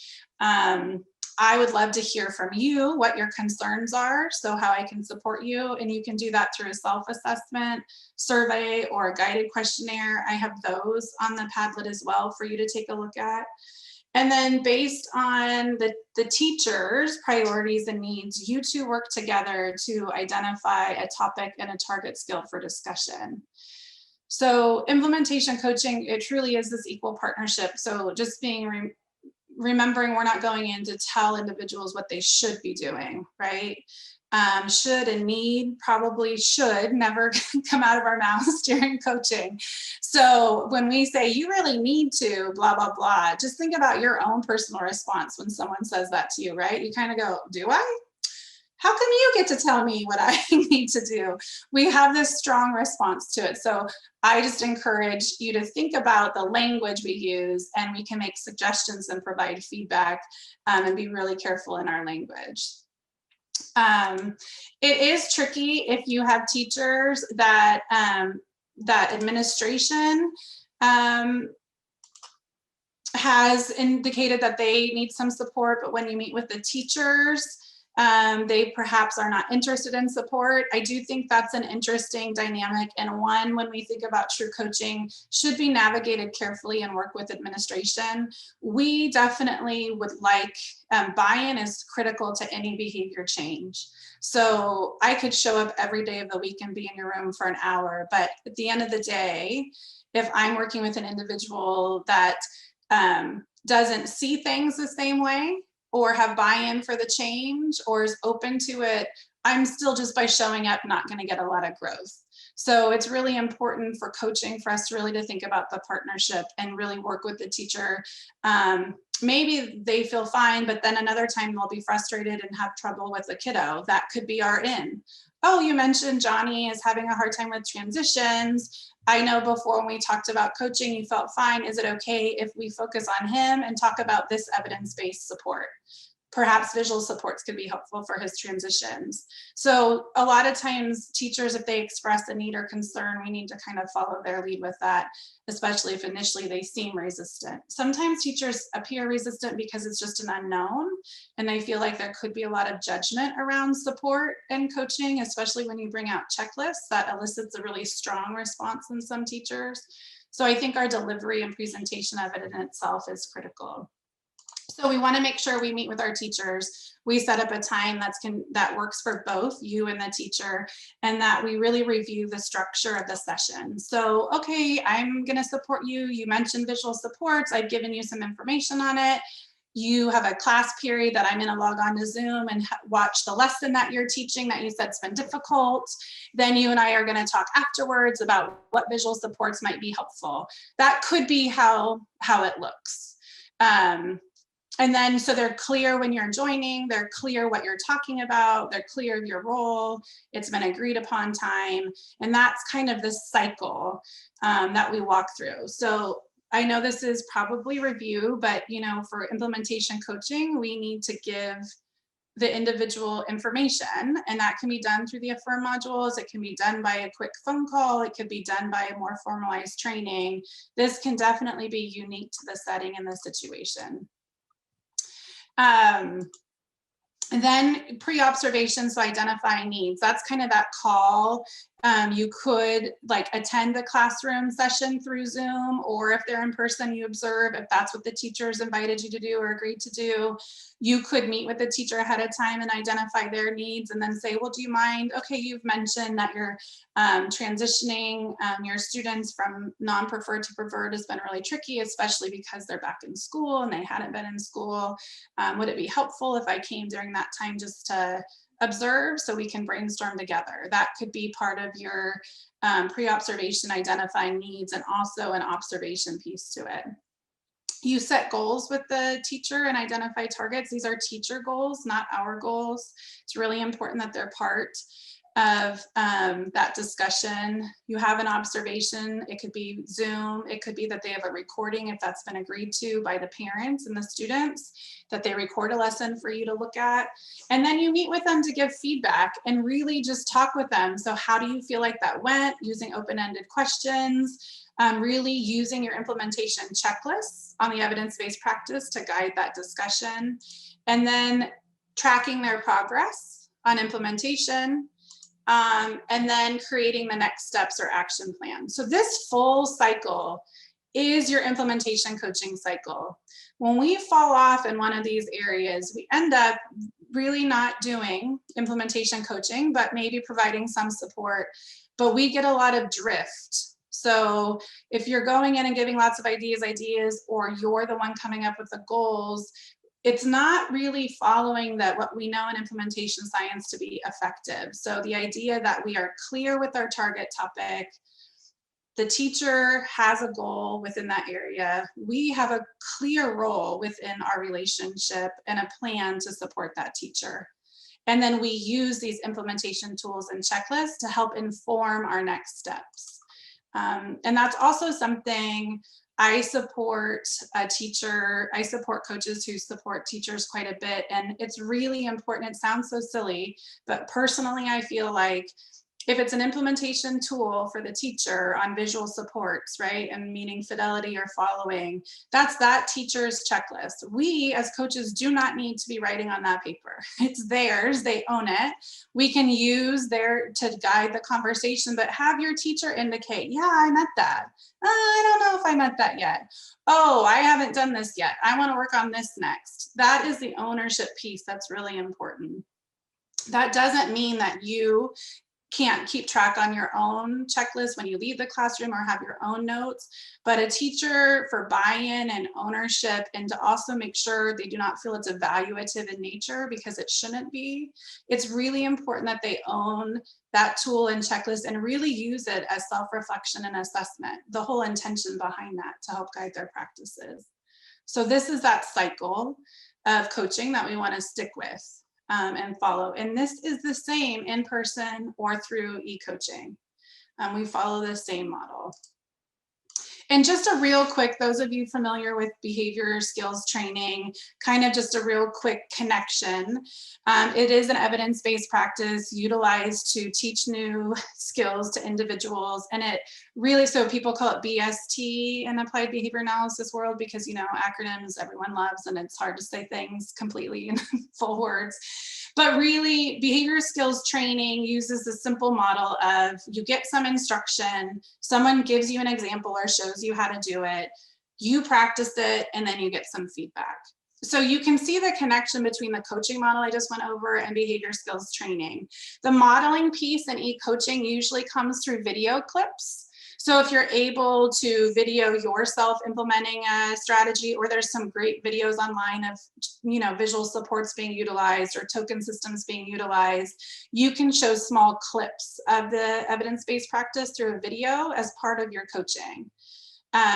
I would love to hear from you what your concerns are, so how I can support you. And you can do that through a self-assessment survey or a guided questionnaire. I have those on the Padlet as well for you to take a look at. And then based on the teacher's priorities and needs, you two work together to identify a topic and a target skill for discussion. So implementation coaching, it truly is this equal partnership. So just remembering we're not going in to tell individuals what they should be doing, right? should and need probably should never come out of our mouths during coaching. So when we say you really need to blah, blah, blah, just think about your own personal response when someone says that to you, right? You kind of go, do I? How come you get to tell me what I need to do? We have this strong response to it. So I just encourage you to think about the language we use, and we can make suggestions and provide feedback, and be really careful in our language. It is tricky if you have teachers that that administration has indicated that they need some support, but when you meet with the teachers, they perhaps are not interested in support. I do think that's an interesting dynamic, and one, when we think about true coaching, should be navigated carefully and work with administration. We definitely would like, buy-in is critical to any behavior change. So I could show up every day of the week and be in your room for an hour, but at the end of the day, if I'm working with an individual that doesn't see things the same way, or have buy-in for the change, or is open to it, I'm still, just by showing up, not going to get a lot of growth. So it's really important for coaching for us to really to think about the partnership and really work with the teacher. Maybe they feel fine, but then another time they'll be frustrated and have trouble with the kiddo. That could be our in. Oh, you mentioned Johnny is having a hard time with transitions. I know before when we talked about coaching, you felt fine. Is it okay if we focus on him and talk about this evidence-based support? Perhaps visual supports could be helpful for his transitions. So a lot of times teachers, if they express a need or concern, we need to kind of follow their lead with that, especially if initially they seem resistant. Sometimes teachers appear resistant because it's just an unknown, and they feel like there could be a lot of judgment around support and coaching, especially when you bring out checklists. That elicits a really strong response in some teachers. So I think our delivery and presentation of it in itself is critical. So we want to make sure we meet with our teachers. We set up a time that works for both you and the teacher, and that we really review the structure of the session. So, okay, I'm going to support you. You mentioned visual supports. I've given you some information on it. You have a class period that I'm going to log on to Zoom and watch the lesson that you're teaching that you said's been difficult. Then you and I are going to talk afterwards about what visual supports might be helpful. That could be how it looks. And then, so they're clear when you're joining, they're clear what you're talking about, they're clear of your role, it's been agreed upon time. And that's kind of the cycle that we walk through. So I know this is probably review, but for implementation coaching, we need to give the individual information, and that can be done through the Affirm modules. It can be done by a quick phone call. It could be done by a more formalized training. This can definitely be unique to the setting and the situation. And then pre-observation, so identifying needs. That's kind of that call. You could attend the classroom session through Zoom, or if they're in person, you observe if that's what the teachers invited you to do or agreed to do. You could meet with the teacher ahead of time and identify their needs, and then say, well, do you mind? Okay, you've mentioned that you're transitioning your students from non-preferred to preferred has been really tricky, especially because they're back in school and they hadn't been in school. Would it be helpful if I came during that time just to observe so we can brainstorm together? That could be part of your pre-observation, identifying needs, and also an observation piece to it. You set goals with the teacher and identify targets. These are teacher goals, not our goals. It's really important that they're part of that discussion. You have an observation. It could be Zoom. It could be that they have a recording, if that's been agreed to by the parents and the students, that they record a lesson for you to look at. And then you meet with them to give feedback and really just talk with them. So how do you feel like that went? Using open-ended questions, really using your implementation checklists on the evidence-based practice to guide that discussion, and then tracking their progress on implementation, and then creating the next steps or action plan. So this full cycle is your implementation coaching cycle. When we fall off in one of these areas, we end up really not doing implementation coaching, but maybe providing some support, but we get a lot of drift. So if you're going in and giving lots of ideas, or you're the one coming up with the goals, it's not really following that what we know in implementation science to be effective. So the idea that we are clear with our target topic, the teacher has a goal within that area, we have a clear role within our relationship and a plan to support that teacher. And then we use these implementation tools and checklists to help inform our next steps. And that's also something I support I support coaches who support teachers quite a bit. And it's really important. It sounds so silly, but personally, I feel like if it's an implementation tool for the teacher on visual supports, right, and meaning fidelity or following, that's that teacher's checklist. We as coaches do not need to be writing on that paper. It's theirs, they own it. We can use their to guide the conversation, but have your teacher indicate, yeah, I met that. I don't know if I met that yet. Oh, I haven't done this yet. I want to work on this next. That is the ownership piece that's really important. That doesn't mean that you can't keep track on your own checklist when you leave the classroom or have your own notes, but a teacher for buy-in and ownership, and to also make sure they do not feel it's evaluative in nature, because it shouldn't be. It's really important that they own that tool and checklist and really use it as self-reflection and assessment, the whole intention behind that to help guide their practices. So this is that cycle of coaching that we want to stick with. And follow. And this is the same in person or through e-coaching. We follow the same model. And just a real quick, those of you familiar with behavior skills training, kind of just a real quick connection. It is an evidence-based practice utilized to teach new skills to individuals. And it really, so people call it BST in applied behavior analysis world, because, you know, acronyms everyone loves and it's hard to say things completely in full words. But really, behavior skills training uses the simple model of you get some instruction, someone gives you an example or shows you how to do it, you practice it, and then you get some feedback. So you can see the connection between the coaching model I just went over and behavior skills training. The modeling piece in e-coaching usually comes through video clips. So if you're able to video yourself implementing a strategy, or there's some great videos online of, you know, visual supports being utilized or token systems being utilized, you can show small clips of the evidence-based practice through a video as part of your coaching.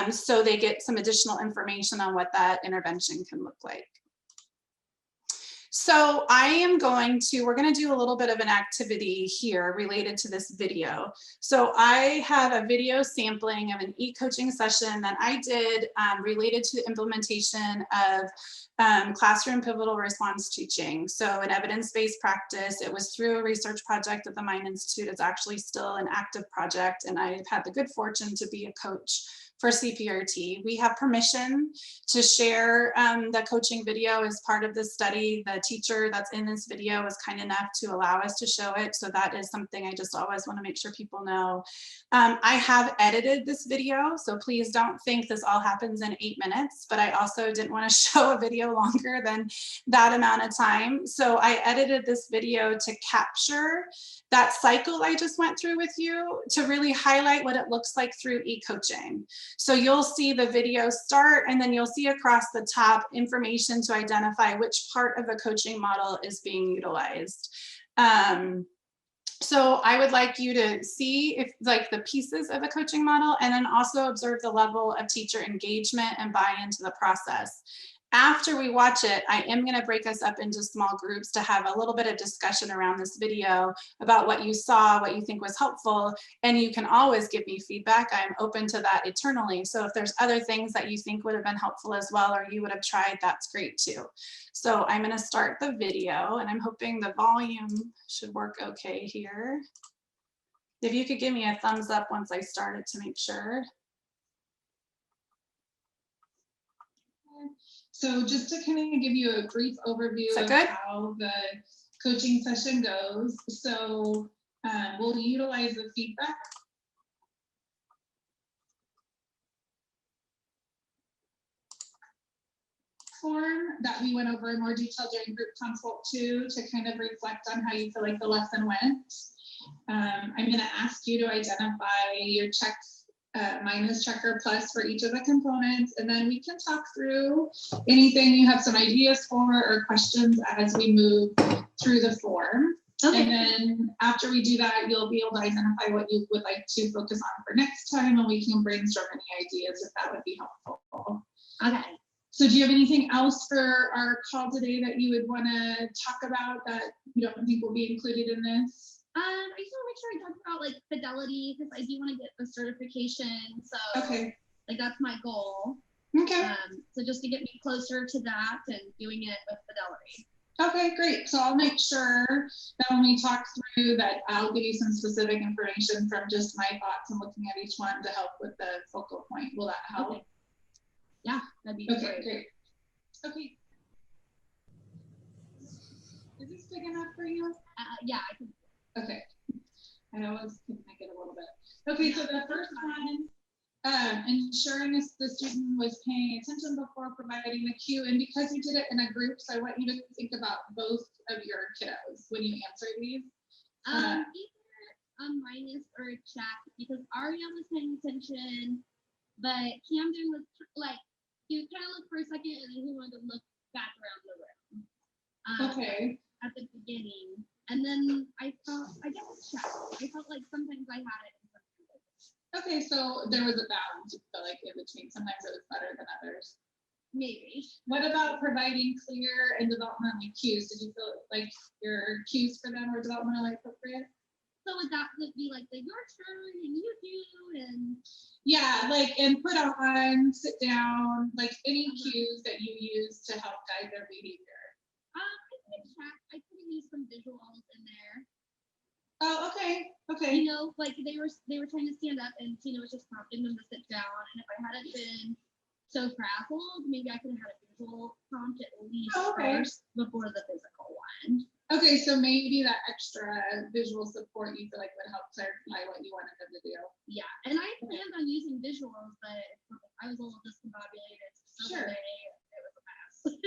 So they get some additional information on what that intervention can look like. So we're going to do a little bit of an activity here related to this video. So I have a video sampling of an e-coaching session that I did related to the implementation of classroom pivotal response teaching. So an evidence-based practice. It was through a research project at the Mind Institute. It's actually still an active project, and I've had the good fortune to be a coach for CPRT. We have permission to share the coaching video as part of this study. The teacher that's in this video was kind enough to allow us to show it. So that is something I just always want to make sure people know. I have edited this video, so please don't think this all happens in 8 minutes, but I also didn't want to show a video longer than that amount of time. So I edited this video to capture that cycle I just went through with you, to really highlight what it looks like through e-coaching. So you'll see the video start, and then you'll see across the top information to identify which part of the coaching model is being utilized. So I would like you to see if like the pieces of a coaching model, and then also observe the level of teacher engagement and buy-in to the process. After we watch it, I am going to break us up into small groups to have a little bit of discussion around this video about what you saw, what you think was helpful, and you can always give me feedback. I'm open to that eternally. So if there's other things that you think would have been helpful as well, or you would have tried, that's great too. So I'm going to start the video, and I'm hoping the volume should work okay here. If you could give me a thumbs up once I start it to make sure.
So just to kind of give you a brief overview of how the coaching session goes. So we'll utilize the feedback form that we went over in more detail during group consult 2 to kind of reflect on how you feel like the lesson went. I'm going to ask you to identify your checks minus checker plus for each of the components, and then we can talk through anything you have some ideas for or questions as we move through the form.
Okay.
And then after we do that, you'll be able to identify what you would like to focus on for next time, and we can brainstorm any ideas if that would be helpful.
Okay.
So do you have anything else for our call today that you would want to talk about that you don't think will be included in this?
I just want to make sure I talk about like fidelity because I do want to get the certification. So
Okay.
like that's my goal.
Okay.
So just to get me closer to that and doing it with fidelity.
Okay, great. So I'll make sure that when we talk through that, I'll give you some specific information from just my thoughts and looking at each one to help with the focal point. Will that help?
Okay. Yeah, that'd be
Okay,
great.
great. Okay. Is this big enough for you?
Yeah, I can.
Okay. I always can make it a little bit. Okay, so the first one, ensuring the student was paying attention before providing the cue. And because you did it in a group, so I want you to think about both of your kiddos when you answer these.
Either a minus or a check because Aria was paying attention, but Camden was like, he would kind of look for a second and then he wanted to look back around the room.
Okay.
At the beginning. And then I felt, I guess a check. I felt like sometimes I had it and sometimes I didn't.
Okay, so there was a balance, but like in between. Sometimes it was better than others.
Maybe.
What about providing clear and developmentally cues? Did you feel like your cues for them were developmentally appropriate?
So would that be like the your turn and you do and
Yeah, like and put on, sit down, like any cues that you use to help guide their behavior.
I could check. I could use some visuals in there.
Oh, okay,
You
okay.
know, like they were trying to stand up and Tina was just prompting them to sit down. And if I hadn't been so frazzled, maybe I could have had a visual prompt at least
Okay.
first before the physical one.
Okay, so maybe that extra visual support you feel like would help clarify what you wanted them to do.
Yeah, and I planned on using visuals, but I was a little discombobulated. So
Sure.
it was a mess.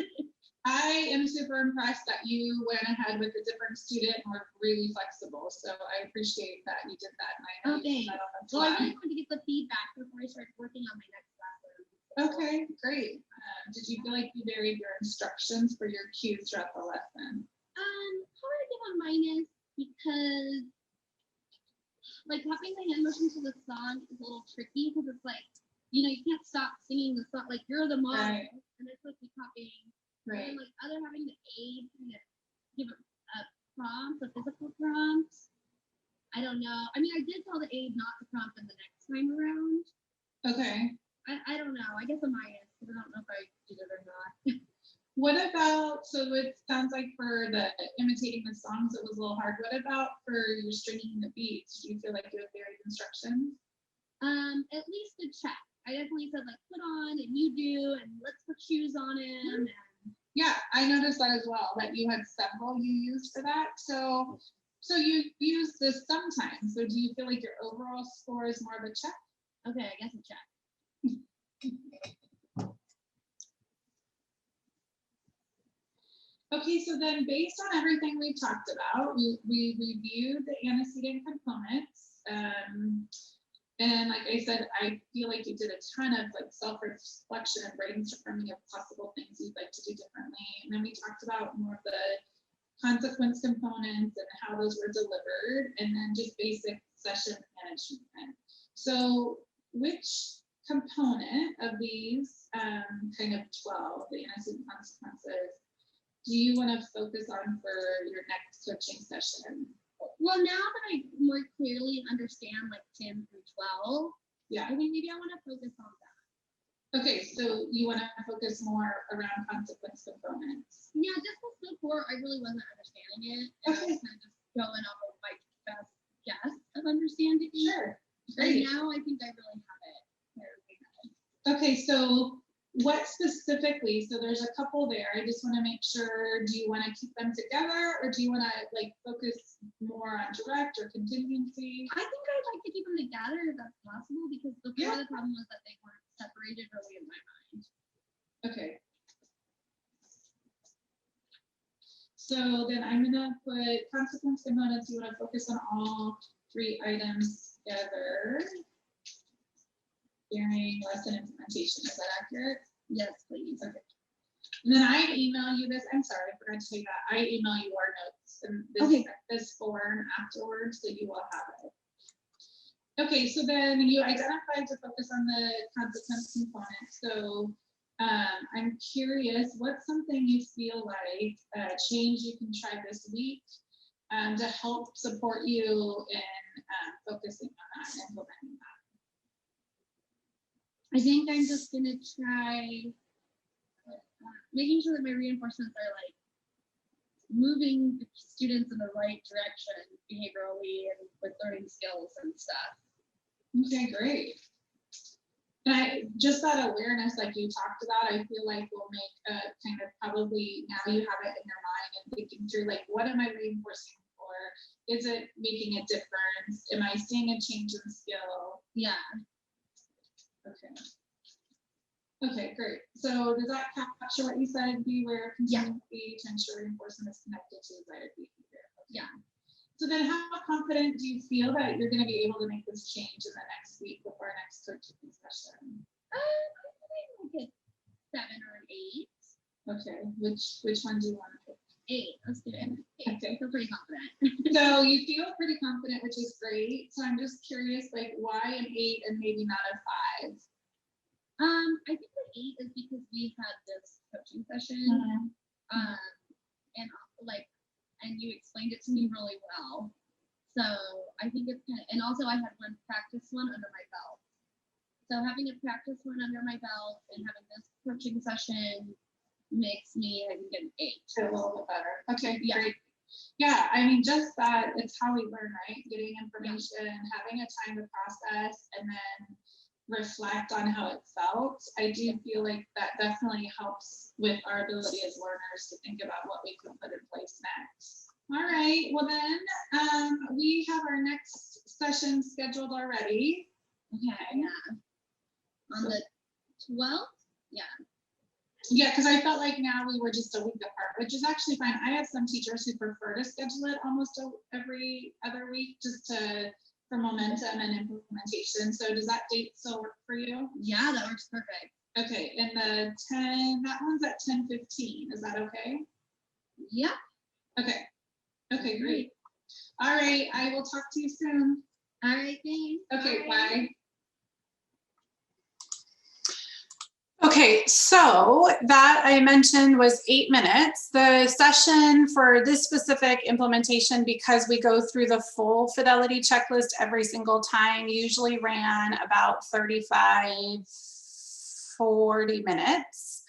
I am super impressed that you went ahead with a different student and were really flexible. So I appreciate that you did that. And I know you
Okay.
put that on the
Well, I
fly.
really wanted to get the feedback before I started working on my next lesson.
Okay, great. Did you feel like you varied your instructions for your cues throughout the lesson?
Probably give a minus because like copying the hand motion to the song is a little tricky because it's like, you know, you can't stop singing the song. Like you're the model
Right.
and they're supposed to be copying.
Right.
And like other having the aid kind of give a prompt, a physical prompt. I don't know. I mean, I did tell the aid not to prompt them the next time around.
Okay.
I don't know. I guess a minus because I don't know if I did it or not.
What about, so it sounds like for the imitating the songs, it was a little hard. What about for your stringing the beats? Do you feel like you have varied instructions?
At least a check. I definitely said like put on and you do and let's put shoes on him. And
Yeah, I noticed that as well, that you had several you used for that. So you use this sometimes. So do you feel like your overall score is more of a check?
okay, I guess a check.
Okay, so then based on everything we've talked about, we reviewed the antecedent components. And like I said, I feel like you did a ton of like self-reflection and brainstorming of possible things you'd like to do differently. And then we talked about more of the consequence components and how those were delivered, and then just basic session management. So which component of these kind of 12, the antecedent consequences, do you want to focus on for your next coaching session?
Well, now that I more clearly understand like 10 through 12,
Yeah.
I think maybe I want to focus on that.
Okay, so you want to focus more around consequence components.
Yeah, just before I really wasn't understanding it. And I was kind of just going off of my best guess of understanding.
Sure.
And
Great.
now I think I really have it.
Okay, so what specifically, so there's a couple there, I just want to make sure, do you want to keep them together or do you want to like focus more on direct or contingency?
I think I'd like to keep them together if that's possible because before
Yeah.
the problem was that they weren't separated early in my mind.
Okay. So then I'm gonna put consequence components, you want to focus on all 3 items together. during lesson implementation. Is that accurate?
Yes, please.
Okay. And then I email you this. I'm sorry, I forgot to say that. I email you our notes and this form afterwards, so you will have it. Okay, so then you identified to focus on the consequence component. So I'm curious, what's something you feel like change you can try this week to help support you in focusing on that and implementing that?
I think I'm just gonna try making sure that my reinforcements are like moving the students in the right direction behaviorally and with learning skills and stuff.
Okay, great. And just that awareness, like you talked about, I feel like will make a kind of probably now you have it in your mind and thinking through like, what am I reinforcing for? Is it making a difference? Am I seeing a change in skill?
Yeah.
Okay. Okay, great. So does that capture what you said? Be aware of contingency to ensure reinforcement is connected to desired behavior. Okay.
Yeah.
So then how confident do you feel that you're going to be able to make this change in the next week before our next coaching session?
I think like a 7 or an 8.
Okay, which one do you want to pick?
8. Let's do it. 8.
Okay.
I feel pretty confident.
So you feel pretty confident, which is great. So I'm just curious, like why an 8 and maybe not a 5?
I think the 8 is because we had this coaching session, and like, and you explained it to me really well. So I think it's kind of, and also I had one practice one under my belt. So having a practice one under my belt and having this coaching session makes me, I think, an 8.
A little bit better. Okay,
Yeah.
great. Yeah, I mean, just that, it's how we learn, right? Getting information, having a time to process, and then reflect on how it felt. I do feel like that definitely helps with our ability as learners to think about what we can put in place next. All right, well then, we have our next session scheduled already.
Okay. Yeah. On the 12th? Yeah.
Yeah, because I felt like now we were just a week apart, which is actually fine. I have some teachers who prefer to schedule it almost every other week just for momentum and implementation. So does that date still work for you?
Yeah, that works perfect.
Okay, and the 10, that one's at 10:15. Is that okay?
Yeah.
Okay. Okay, great. All right, I will talk to you soon.
All right, thanks.
Okay, bye. Okay, so that I mentioned was 8 minutes. The session for this specific implementation, because we go through the full fidelity checklist every single time, usually ran about 35, 40 minutes.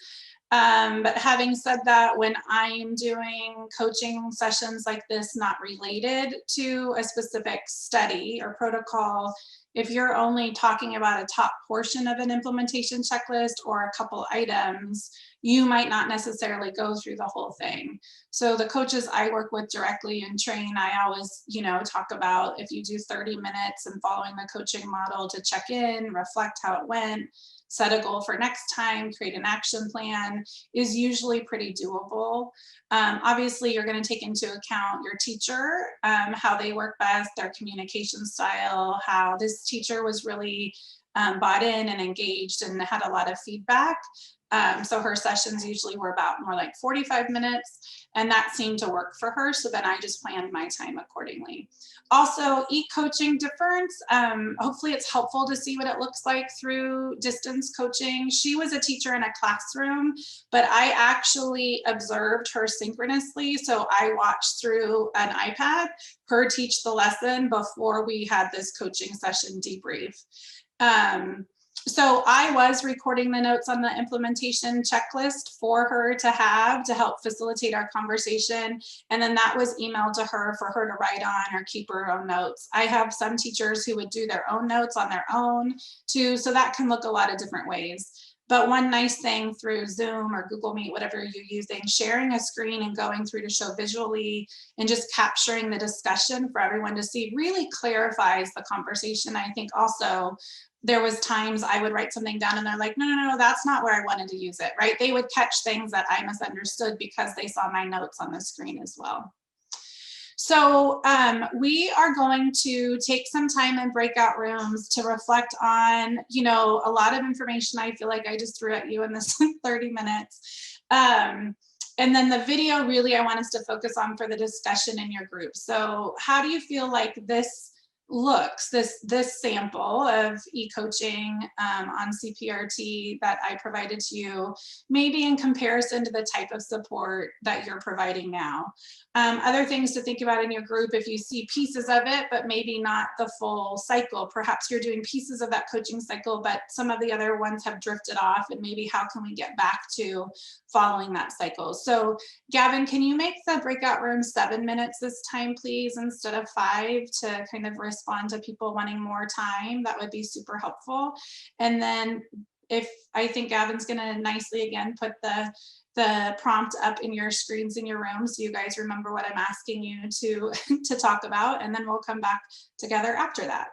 But having said that, when I'm doing coaching sessions like this, not related to a specific study or protocol, if you're only talking about a top portion of an implementation checklist or a couple items, you might not necessarily go through the whole thing. So the coaches I work with directly and train, I always, talk about if you do 30 minutes and following the coaching model to check in, reflect how it went, set a goal for next time, create an action plan, is usually pretty doable. Obviously, you're going to take into account your teacher, how they work best, their communication style, how this teacher was really bought in and engaged and had a lot of feedback. So her sessions usually were about more like 45 minutes, and that seemed to work for her. So then I just planned my time accordingly. Also, e-coaching difference. Hopefully it's helpful to see what it looks like through distance coaching. She was a teacher in a classroom, but I actually observed her synchronously. So I watched through an iPad her teach the lesson before we had this coaching session debrief. So I was recording the notes on the implementation checklist for her to have to help facilitate our conversation. And then that was emailed to her for her to write on or keep her own notes. I have some teachers who would do their own notes on their own too. So that can look a lot of different ways. But one nice thing through Zoom or Google Meet, whatever you're using, sharing a screen and going through to show visually and just capturing the discussion for everyone to see really clarifies the conversation. I think also there was times I would write something down and they're like, no, that's not where I wanted to use it, right? They would catch things that I misunderstood because they saw my notes on the screen as well.
So we are going to take some time in breakout rooms to reflect on, you know, a lot of information I feel like I just threw at you in this 30 minutes. And then the video, really, I want us to focus on for the discussion in your group. So how do you feel like this looks, this sample of e-coaching on CPRT that I provided to you, maybe in comparison to the type of support that you're providing now? Other things to think about in your group, if you see pieces of it, but maybe not the full cycle, perhaps you're doing pieces of that coaching cycle, but some of the other ones have drifted off, and maybe how can we get back to following that cycle? So Gavin, can you make the breakout room 7 minutes this time, please, instead of 5, to kind of respond to people wanting more time? That would be super helpful. And then if I think Gavin's gonna nicely again put the prompt up in your screens in your room so you guys remember what I'm asking you to talk about, and then we'll come back together after that.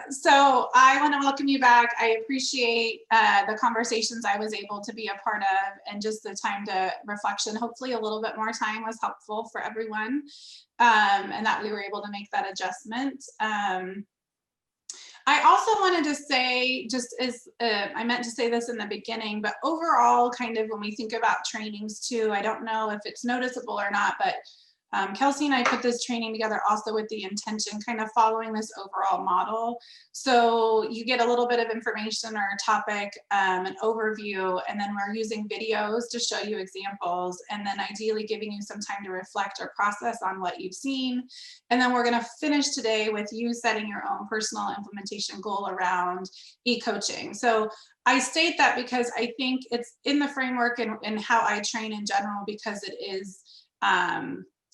So I want to welcome you back. I appreciate the conversations I was able to be a part of, and just the time to reflection. Hopefully a little bit more time was helpful for everyone, and that we were able to make that adjustment. I also wanted to say, just as I meant to say this in the beginning, but overall, kind of when we think about trainings too, I don't know if it's noticeable or not, but Kelsey and I put this training together also with the intention, kind of following this overall model. So you get a little bit of information or a topic, an overview, and then we're using videos to show you examples, and then ideally giving you some time to reflect or process on what you've seen. And then we're going to finish today with you setting your own personal implementation goal around e-coaching. So I state that because I think it's in the framework and how I train in general, because it is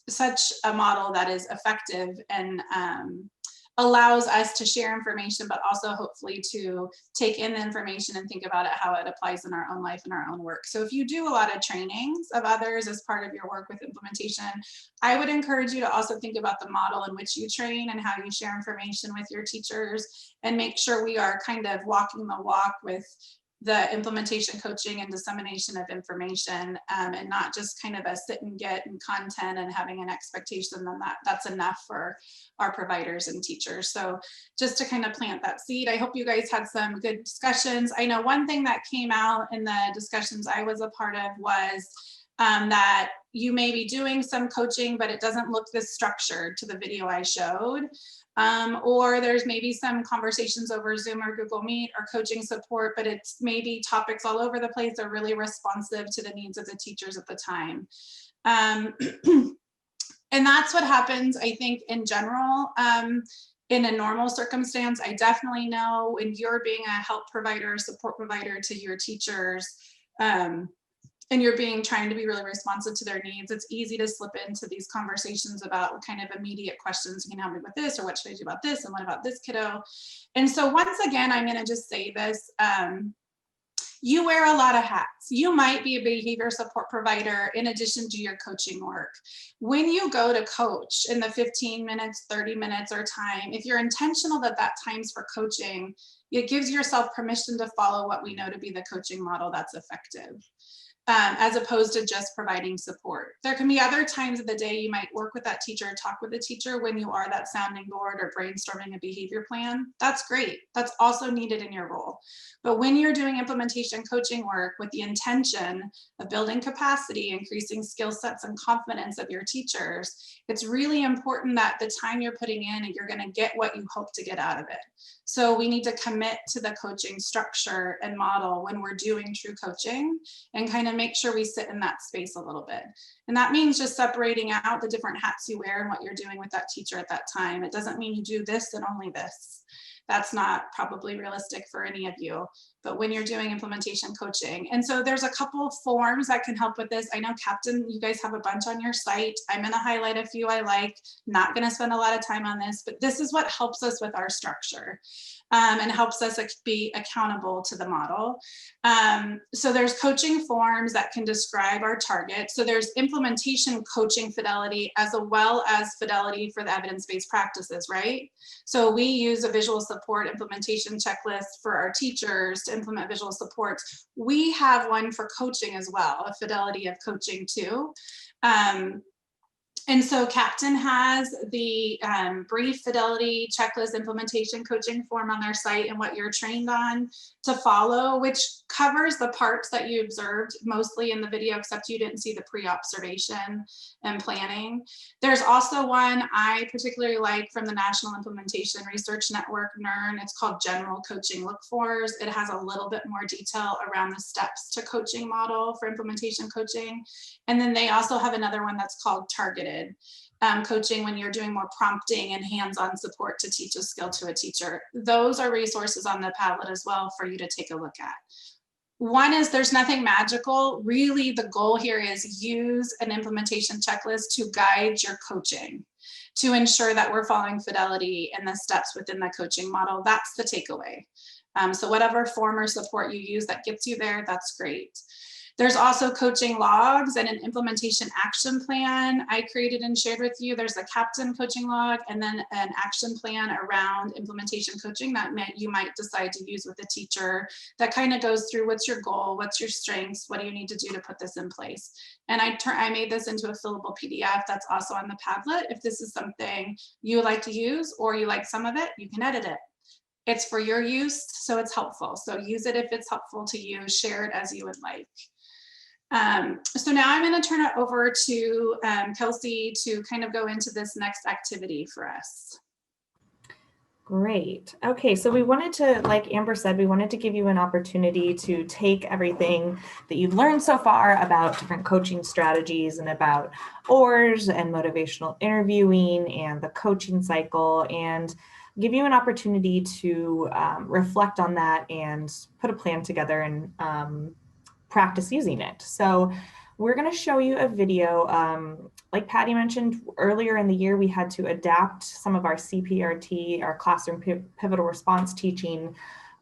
such a model that is effective and allows us to share information, but also hopefully to take in the information and think about it, how it applies in our own life and our own work. So if you do a lot of trainings of others as part of your work with implementation, I would encourage you to also think about the model in which you train and how you share information with your teachers, and make sure we are kind of walking the walk with the implementation coaching and dissemination of information, and not just kind of a sit and get and content and having an expectation then that's enough for our providers and teachers. So just to kind of plant that seed, I hope you guys had some good discussions. I know one thing that came out in the discussions I was a part of was that you may be doing some coaching, but it doesn't look this structured to the video I showed. Or there's maybe some conversations over Zoom or Google Meet or coaching support, but it's maybe topics all over the place are really responsive to the needs of the teachers at the time. And that's what happens, I think, in general. In a normal circumstance, I definitely know when you're being a help provider, support provider to your teachers, and you're trying to be really responsive to their needs, it's easy to slip into these conversations about kind of immediate questions. You can help me with this, or what should I do about this, and what about this kiddo? And so once again, I'm going to just say this. You wear a lot of hats. You might be a behavior support provider in addition to your coaching work. When you go to coach in the 15 minutes, 30 minutes or time, if you're intentional that time's for coaching, it gives yourself permission to follow what we know to be the coaching model that's effective. As opposed to just providing support. There can be other times of the day you might work with that teacher, talk with the teacher when you are that sounding board or brainstorming a behavior plan. That's great. That's also needed in your role. But when you're doing implementation coaching work with the intention of building capacity, increasing skill sets and confidence of your teachers, it's really important that the time you're putting in, and you're going to get what you hope to get out of it. So we need to commit to the coaching structure and model when we're doing true coaching, and kind of make sure we sit in that space a little bit. And that means just separating out the different hats you wear and what you're doing with that teacher at that time. It doesn't mean you do this and only this. That's not probably realistic for any of you, but when you're doing implementation coaching. And so there's a couple of forms that can help with this. I know Captain, you guys have a bunch on your site. I'm going to highlight a few I like, not going to spend a lot of time on this, but this is what helps us with our structure. And helps us be accountable to the model. So there's coaching forms that can describe our target. So there's implementation coaching fidelity as well as fidelity for the evidence-based practices, right? So we use a visual support implementation checklist for our teachers to implement visual supports. We have one for coaching as well, a fidelity of coaching too. And so Captain has the brief fidelity checklist implementation coaching form on their site and what you're trained on to follow, which covers the parts that you observed mostly in the video, except you didn't see the pre-observation and planning. There's also one I particularly like from the National Implementation Research Network, NERN. It's called General Coaching Look-Fors. It has a little bit more detail around the steps to coaching model for implementation coaching. And then they also have another one that's called Targeted coaching, when you're doing more prompting and hands-on support to teach a skill to a teacher. Those are resources on the Padlet as well for you to take a look at. One is there's nothing magical. Really, the goal here is use an implementation checklist to guide your coaching, to ensure that we're following fidelity and the steps within the coaching model. That's the takeaway. So whatever form or support you use that gets you there, that's great. There's also coaching logs and an implementation action plan I created and shared with you. There's a Captain coaching log and then an action plan around implementation coaching that you might decide to use with a teacher that kind of goes through what's your goal, what's your strengths, what do you need to do to put this in place. And I made this into a fillable PDF that's also on the Padlet. If this is something you like to use or you like some of it, you can edit it. It's for your use, so it's helpful. So use it if it's helpful to you, share it as you would like. So now I'm going to turn it over to Kelsey to kind of go into this next activity for us.
Great. Okay, so we wanted to, like Amber said, we wanted to give you an opportunity to take everything that you've learned so far about different coaching strategies and about OARS and motivational interviewing and the coaching cycle, and give you an opportunity to reflect on that and put a plan together and practice using it. So we're going to show you a video. Like Patty mentioned earlier in the year, we had to adapt some of our CPRT, our classroom pivotal response teaching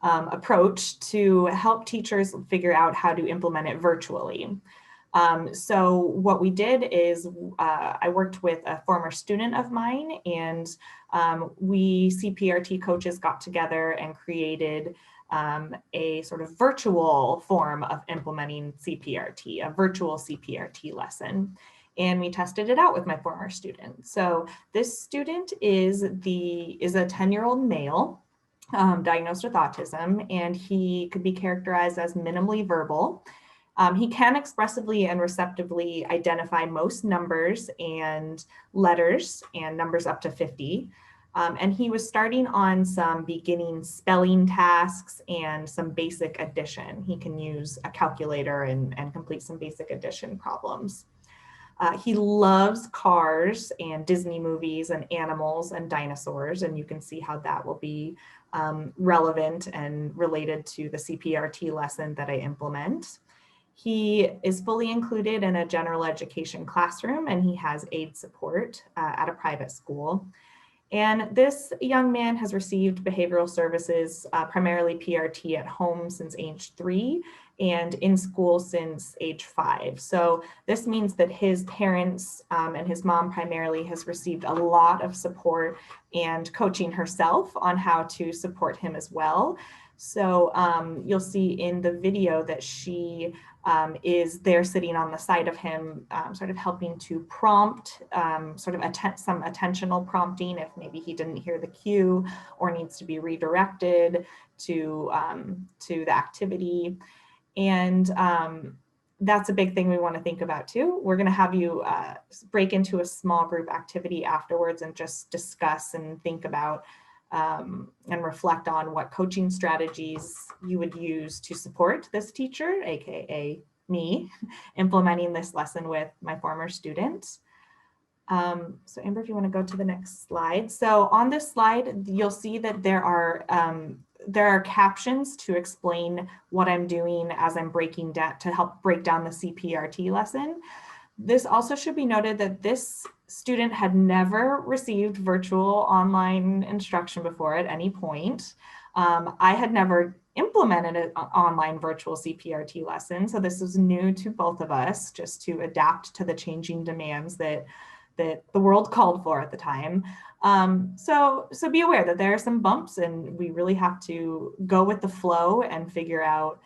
approach to help teachers figure out how to implement it virtually. So what we did is I worked with a former student of mine, and we CPRT coaches got together and created a sort of virtual form of implementing CPRT, a virtual CPRT lesson. And we tested it out with my former student. So this student is a 10-year-old male diagnosed with autism, and he could be characterized as minimally verbal. He can expressively and receptively identify most numbers and letters and numbers up to 50. And he was starting on some beginning spelling tasks and some basic addition. He can use a calculator and complete some basic addition problems. He loves cars and Disney movies and animals and dinosaurs, and you can see how that will be relevant and related to the CPRT lesson that I implement. He is fully included in a general education classroom, and he has aid support at a private school. And this young man has received behavioral services, primarily PRT, at home since age 3 and in school since age 5. So this means that his parents and his mom primarily has received a lot of support and coaching herself on how to support him as well. So you'll see in the video that she is there sitting on the side of him, sort of helping to prompt, sort of some attentional prompting if maybe he didn't hear the cue or needs to be redirected to the activity. And that's a big thing we want to think about too. We're going to have you break into a small group activity afterwards and just discuss and think about and reflect on what coaching strategies you would use to support this teacher, aka me, implementing this lesson with my former student. So Amber, if you want to go to the next slide. So on this slide, you'll see that there are captions to explain what I'm doing as I'm breaking down to help break down the CPRT lesson. This also should be noted that this student had never received virtual online instruction before at any point. I had never implemented an online virtual CPRT lesson, so this was new to both of us, just to adapt to the changing demands that the world called for at the time. So be aware that there are some bumps, and we really have to go with the flow and figure out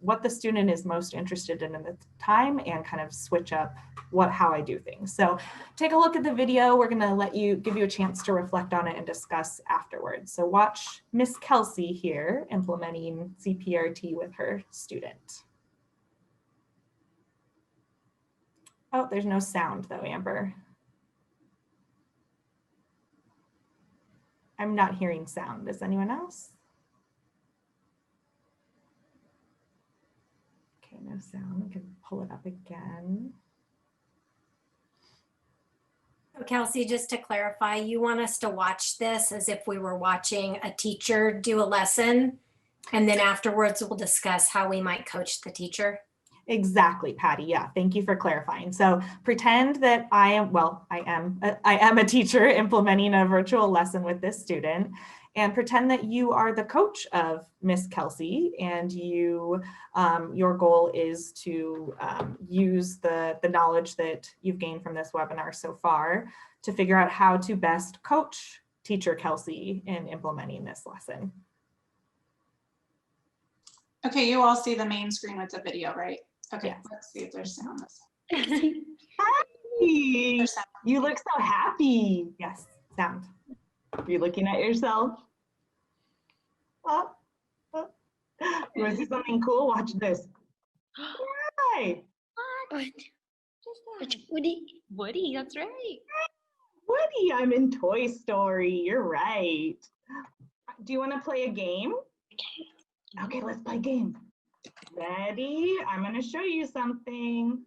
what the student is most interested in at the time and kind of switch up how I do things. So take a look at the video. We're gonna give you a chance to reflect on it and discuss afterwards. So watch Miss Kelsey here implementing CPRT with her student. Oh, there's no sound though, Amber. I'm not hearing sound. Is anyone else? Okay, no sound. We can pull it up again.
So Kelsey, just to clarify, you want us to watch this as if we were watching a teacher do a lesson, and then afterwards we'll discuss how we might coach the teacher?
Exactly, Patty. Yeah, thank you for clarifying. So pretend that I am a teacher implementing a virtual lesson with this student, and pretend that you are the coach of Miss Kelsey, and your goal is to use the knowledge that you've gained from this webinar so far to figure out how to best coach teacher Kelsey in implementing this lesson.
Okay, you all see the main screen with the video, right? Okay,
Yes.
let's see if there's sound.
Hi, you look so happy. Yes, sound. Are you looking at yourself? Oh, oh. You want to see something cool? Watch this. Hi.
It's Woody. Woody, that's right.
Woody, I'm in Toy Story. You're right. Do you want to play a game? Okay, let's play a game. Ready? I'm going to show you something.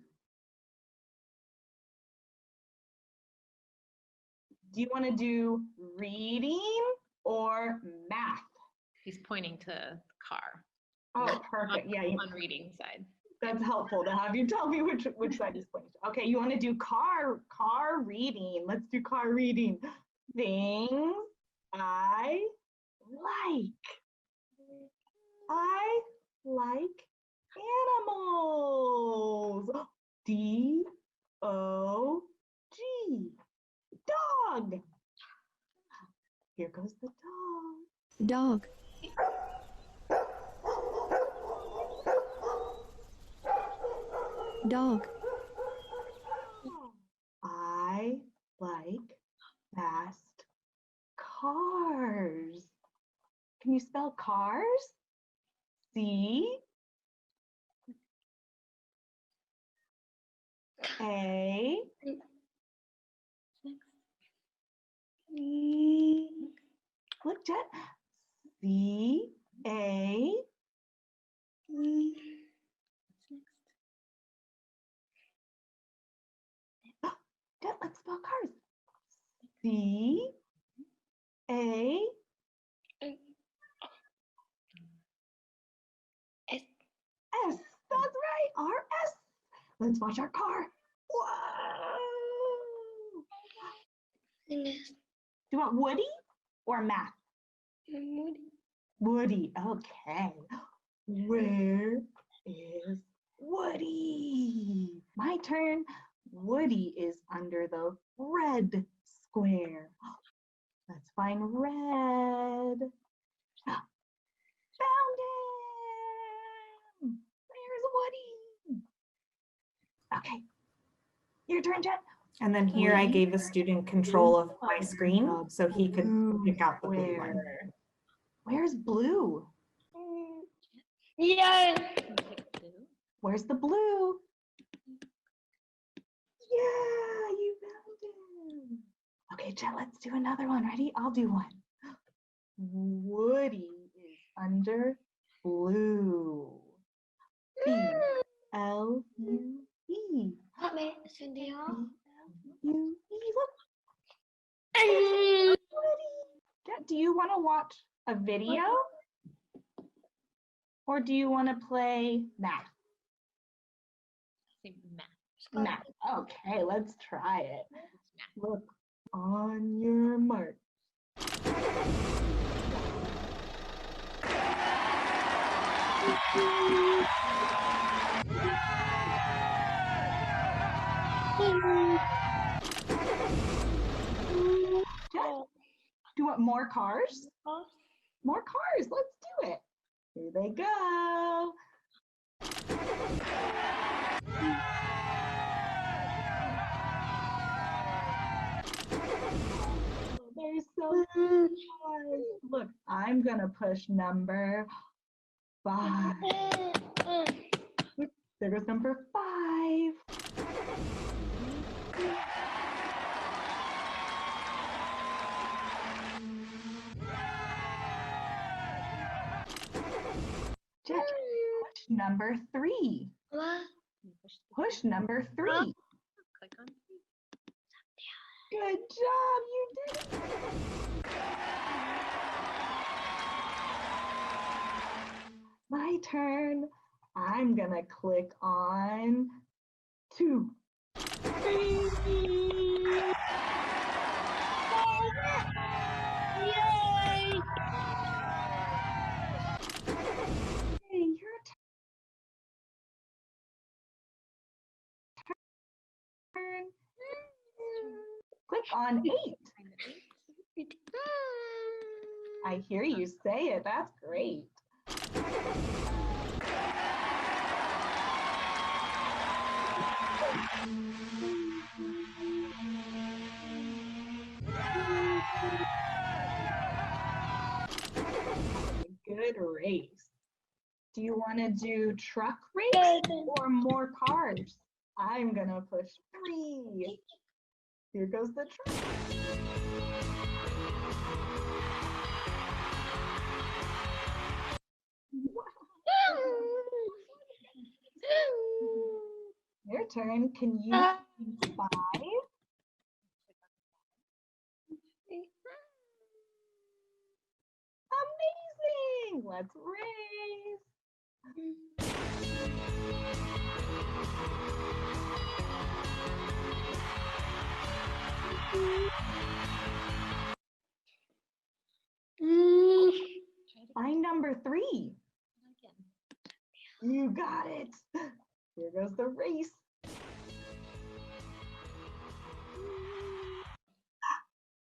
Do you want to do reading or math?
He's pointing to the car.
Oh, perfect. Yeah,
On reading side.
that's helpful to have you tell me which side he's pointing to. Okay, you want to do car reading. Let's do car reading. Things I like. I like animals. D-O-G. Dog. Here goes the dog.
Dog. Dog.
I like fast cars. Can you spell cars? C A E. Look, Jet. C A E. Jet, let's spell cars. C A
S.
S. That's right. R-S. Let's watch our car. Whoa. Do you want Woody or math?
Woody.
Woody. Okay. Where is Woody? My turn. Woody is under the red square. Let's find red. Found him. Where's Woody? Okay. Your turn, Jet. And then here I gave the student control of my screen so he could pick out the blue one. Where's blue?
Yeah.
Where's the blue? Yeah, you found him. Okay, Jet, let's do another one. Ready? I'll do one. Woody is under blue. B-L-U-E. Look. Jet, do you want to watch a video? Or do you want to play math? Math. Okay, let's try it. Look on your mark. Jet, do you want more cars? More cars. Let's do it. Here they go. They're so good. Look, I'm gonna push number 5. Oops, there goes number 5. Jet, push number 3. Push number 3.
Click on.
Good job, you did it. My turn. I'm gonna click on 2.
Yay!
Hey, your turn. Click on 8. I hear you say it. That's great. Good race. Do you want to do truck race or more cars? I'm gonna push 3. Here goes the truck. Your turn. Can you do 5? Amazing. Let's race. Find number 3. You got it. Here goes the race.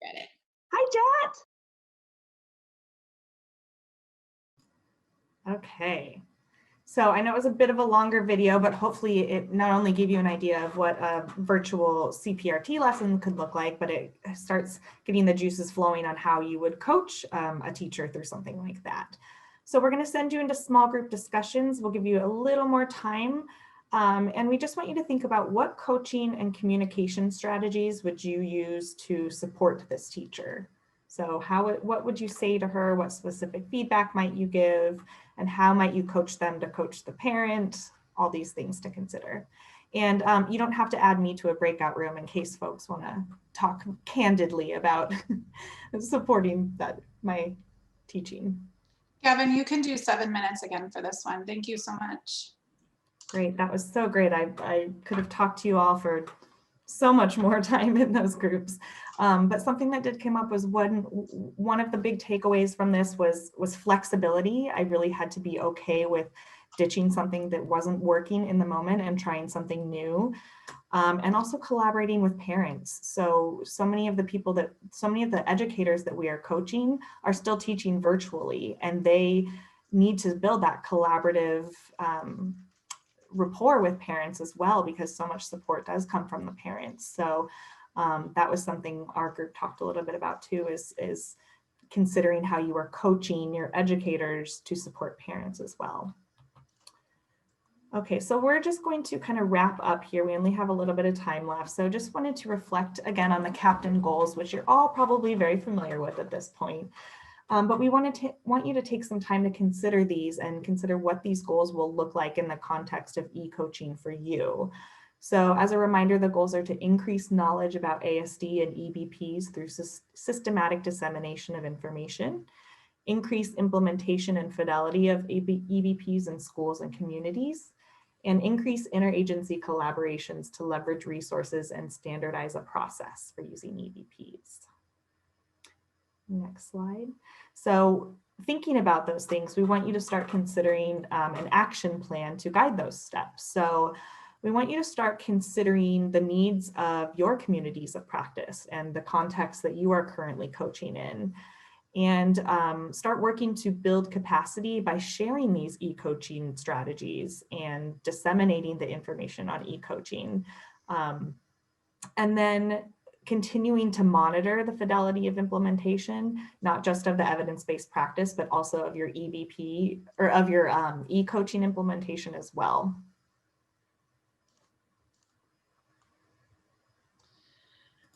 Got it.
Hi, Jet. Okay. So I know it was a bit of a longer video, but hopefully it not only gave you an idea of what a virtual CPRT lesson could look like, but it starts getting the juices flowing on how you would coach a teacher through something like that. So we're going to send you into small group discussions. We'll give you a little more time. And we just want you to think about what coaching and communication strategies would you use to support this teacher? So what would you say to her? What specific feedback might you give? And how might you coach them to coach the parent? All these things to consider. And you don't have to add me to a breakout room in case folks want to talk candidly about supporting my teaching.
Gavin, you can do 7 minutes again for this one. Thank you so much.
Great, that was so great. I could have talked to you all for so much more time in those groups. But something that did come up was one of the big takeaways from this was flexibility. I really had to be okay with ditching something that wasn't working in the moment and trying something new. And also collaborating with parents. So many of the educators that we are coaching are still teaching virtually, and they need to build that collaborative rapport with parents as well, because so much support does come from the parents. So that was something our group talked a little bit about too, is considering how you are coaching your educators to support parents as well. Okay, so we're just going to kind of wrap up here. We only have a little bit of time left. So just wanted to reflect again on the captain goals, which you're all probably very familiar with at this point. But we want you to take some time to consider these and consider what these goals will look like in the context of e-coaching for you. So as a reminder, the goals are to increase knowledge about ASD and EBPs through systematic dissemination of information, increase implementation and fidelity of EBPs in schools and communities, and increase interagency collaborations to leverage resources and standardize a process for using EBPs. Next slide. So thinking about those things, we want you to start considering an action plan to guide those steps. So we want you to start considering the needs of your communities of practice and the context that you are currently coaching in. and start working to build capacity by sharing these e-coaching strategies and disseminating the information on e-coaching. And then continuing to monitor the fidelity of implementation, not just of the evidence-based practice, but also of your EVP or of your e-coaching implementation as well.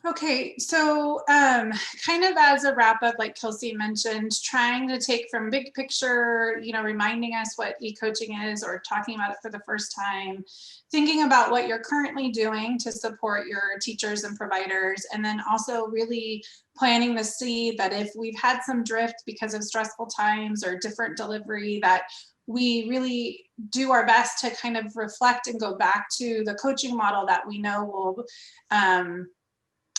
Okay, so kind of as a wrap up, like Kelsey mentioned, trying to take from big picture, you know, reminding us what e-coaching is or talking about it for the first time, thinking about what you're currently doing to support your teachers and providers, and then also really planting the seed that if we've had some drift because of stressful times or different delivery, that we really do our best to kind of reflect and go back to the coaching model that we know will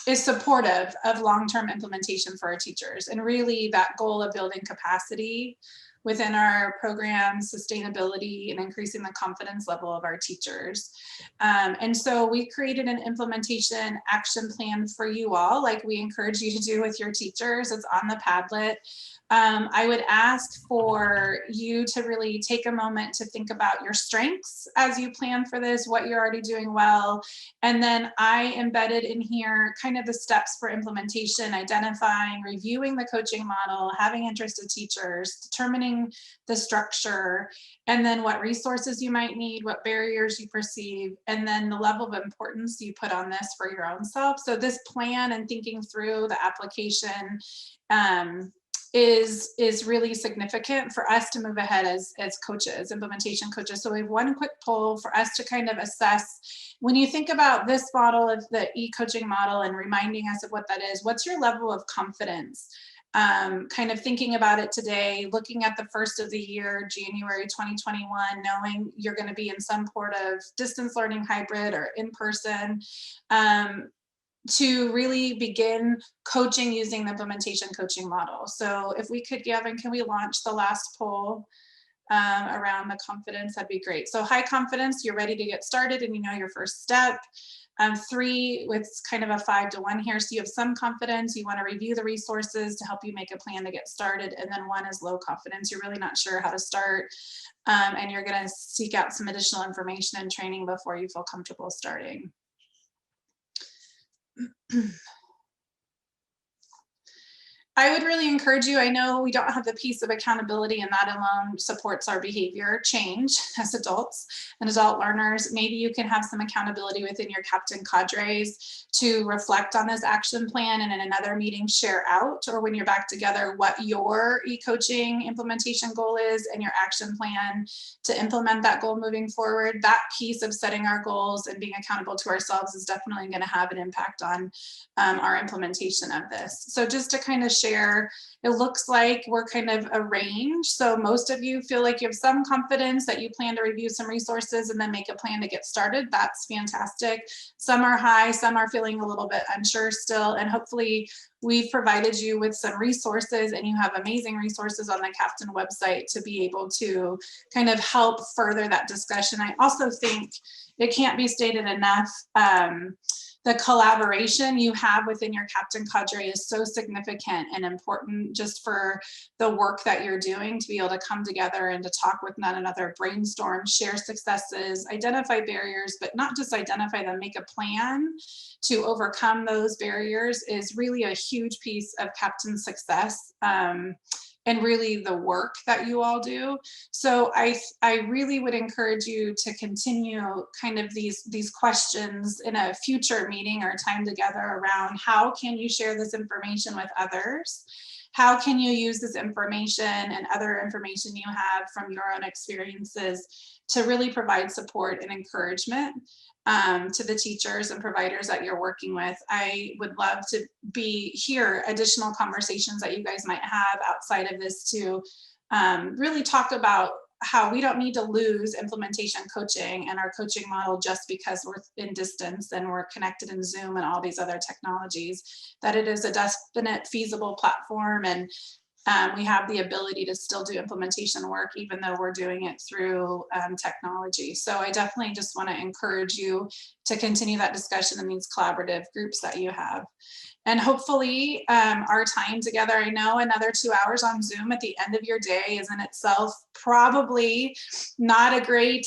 is supportive of long-term implementation for our teachers, and really that goal of building capacity within our programs, sustainability, and increasing the confidence level of our teachers. And so we created an implementation action plan for you all, like we encourage you to do with your teachers. It's on the Padlet. I would ask for you to really take a moment to think about your strengths as you plan for this, what you're already doing well. And then I embedded in here kind of the steps for implementation, identifying, reviewing the coaching model, having interested teachers, determining the structure, and then what resources you might need, what barriers you perceive, and then the level of importance you put on this for your own self. So this plan and thinking through the application is really significant for us to move ahead as coaches, implementation coaches. So we have one quick poll for us to kind of assess, when you think about this model of the e-coaching model and reminding us of what that is, what's your level of confidence? Kind of thinking about it today, looking at the first of the year, January 2021, knowing you're going to be in some sort of distance learning, hybrid, or in person, to really begin coaching using the implementation coaching model. So if we could, Gavin, can we launch the last poll around the confidence? That'd be great. So high confidence, you're ready to get started and you know your first step. 3, with kind of a 5 to 1 here. So you have some confidence, you want to review the resources to help you make a plan to get started. And then 1 is low confidence, you're really not sure how to start. And you're going to seek out some additional information and training before you feel comfortable starting. I would really encourage you, I know we don't have the piece of accountability, and that alone supports our behavior change as adults and adult learners. Maybe you can have some accountability within your captain cadres to reflect on this action plan, and in another meeting share out, or when you're back together, what your e-coaching implementation goal is and your action plan to implement that goal moving forward. That piece of setting our goals and being accountable to ourselves is definitely going to have an impact on our implementation of this. So just to kind of share, it looks like we're kind of a range. So most of you feel like you have some confidence that you plan to review some resources and then make a plan to get started. That's fantastic. Some are high, some are feeling a little bit unsure still, and hopefully we've provided you with some resources, and you have amazing resources on the Captain website to be able to kind of help further that discussion. I also think it can't be stated enough, the collaboration you have within your captain cadre is so significant and important just for the work that you're doing, to be able to come together and to talk with one another, brainstorm, share successes, identify barriers, but not just identify them, make a plan to overcome those barriers is really a huge piece of captain success. And really the work that you all do. So I really would encourage you to continue kind of these questions in a future meeting or time together around how can you share this information with others? How can you use this information and other information you have from your own experiences to really provide support and encouragement to the teachers and providers that you're working with? I would love to hear additional conversations that you guys might have outside of this to really talk about how we don't need to lose implementation coaching and our coaching model just because we're in distance and we're connected in Zoom and all these other technologies, that it is a definite feasible platform, and we have the ability to still do implementation work even though we're doing it through technology. So I definitely just want to encourage you to to continue that discussion in these collaborative groups that you have. And hopefully our time together, I know another 2 hours on Zoom at the end of your day is in itself probably not a great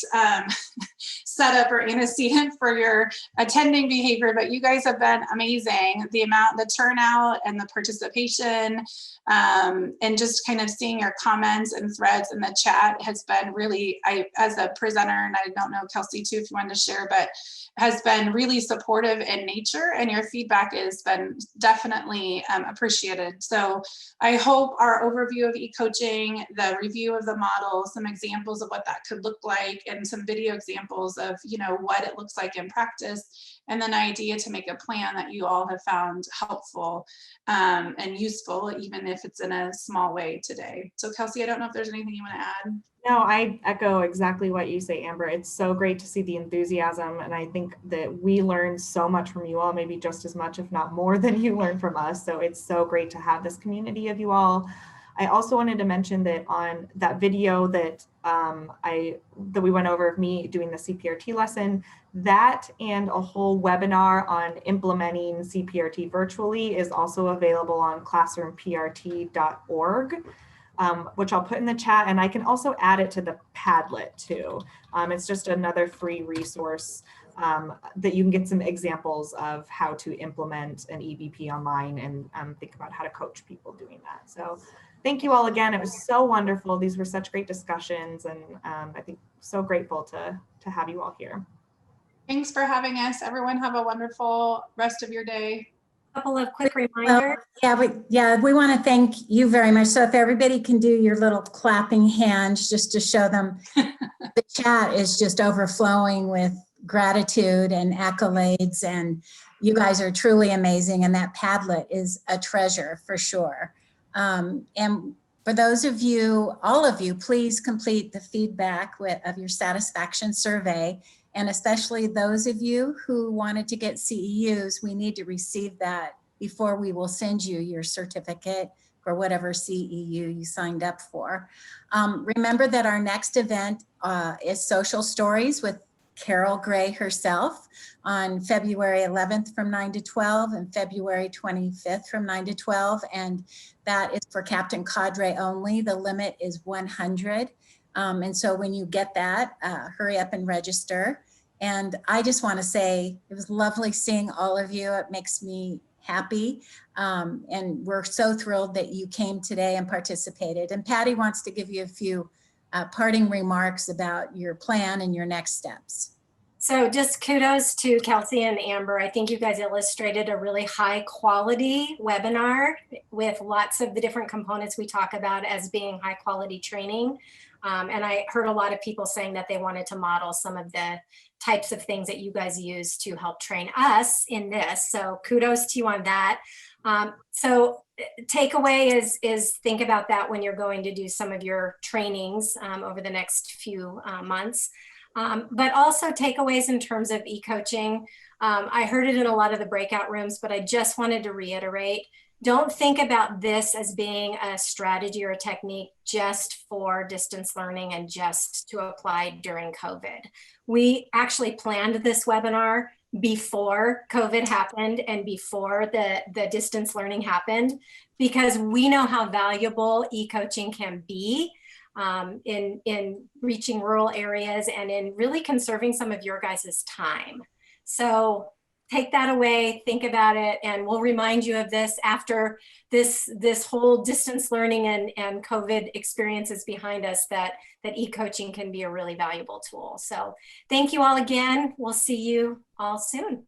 setup or antecedent for your attending behavior, but you guys have been amazing. The turnout and the participation and just kind of seeing your comments and threads in the chat has been really, as a presenter, and I don't know, Kelsey too, if you wanted to share, but has been really supportive in nature, and your feedback has been definitely appreciated. So I hope our overview of e-coaching, the review of the model, some examples of what that could look like, and some video examples of, you know, what it looks like in practice, and then idea to make a plan that you all have found helpful and useful, even if it's in a small way today. So Kelsey, I don't know if there's anything you want to add.
No, I echo exactly what you say, Amber. It's so great to see the enthusiasm. And I think that we learned so much from you all, maybe just as much, if not more than you learned from us. So it's so great to have this community of you all. I also wanted to mention that on that video that we went over of me doing the CPRT lesson, that and a whole webinar on implementing CPRT virtually is also available on classroomprt.org. Which I'll put in the chat, and I can also add it to the Padlet too. It's just another free resource that you can get some examples of how to implement an EVP online and think about how to coach people doing that. So thank you all again. It was so wonderful. These were such great discussions, and I think so grateful to have you all here.
Thanks for having us. Everyone have a wonderful rest of your day.
Couple of quick reminders.
We want to thank you very much. So if everybody can do your little clapping hands just to show them, the chat is just overflowing with gratitude and accolades, and you guys are truly amazing, and that Padlet is a treasure for sure. And for those of you, all of you, please complete the feedback of your satisfaction survey. And especially those of you who wanted to get CEUs, we need to receive that before we will send you your certificate for whatever CEU you signed up for. Remember that our next event is Social Stories with Carol Gray herself on February 11th from 9 to 12 and February 25th from 9 to 12. And that is for Captain Cadre only. The limit is 100. And so when you get that, hurry up and register. And I just want to say it was lovely seeing all of you. It makes me happy. And we're so thrilled that you came today and participated. And Patty wants to give you a few parting remarks about your plan and your next steps.
So just kudos to Kelsey and Amber. I think you guys illustrated a really high quality webinar with lots of the different components we talk about as being high quality training. And I heard a lot of people saying that they wanted to model some of the types of things that you guys use to help train us in this. So kudos to you on that. So takeaway is think about that when you're going to do some of your trainings over the next few months. But also takeaways in terms of e-coaching. I heard it in a lot of the breakout rooms, but I just wanted to reiterate, don't think about this as being a strategy or a technique just for distance learning and just to apply during COVID. We actually planned this webinar before COVID happened and before the distance learning happened, because we know how valuable e-coaching can be in reaching rural areas and in really conserving some of your guys' time. So take that away, think about it, and we'll remind you of this after this whole distance learning and COVID experience is behind us, that e-coaching can be a really valuable tool. So thank you all again. We'll see you all soon.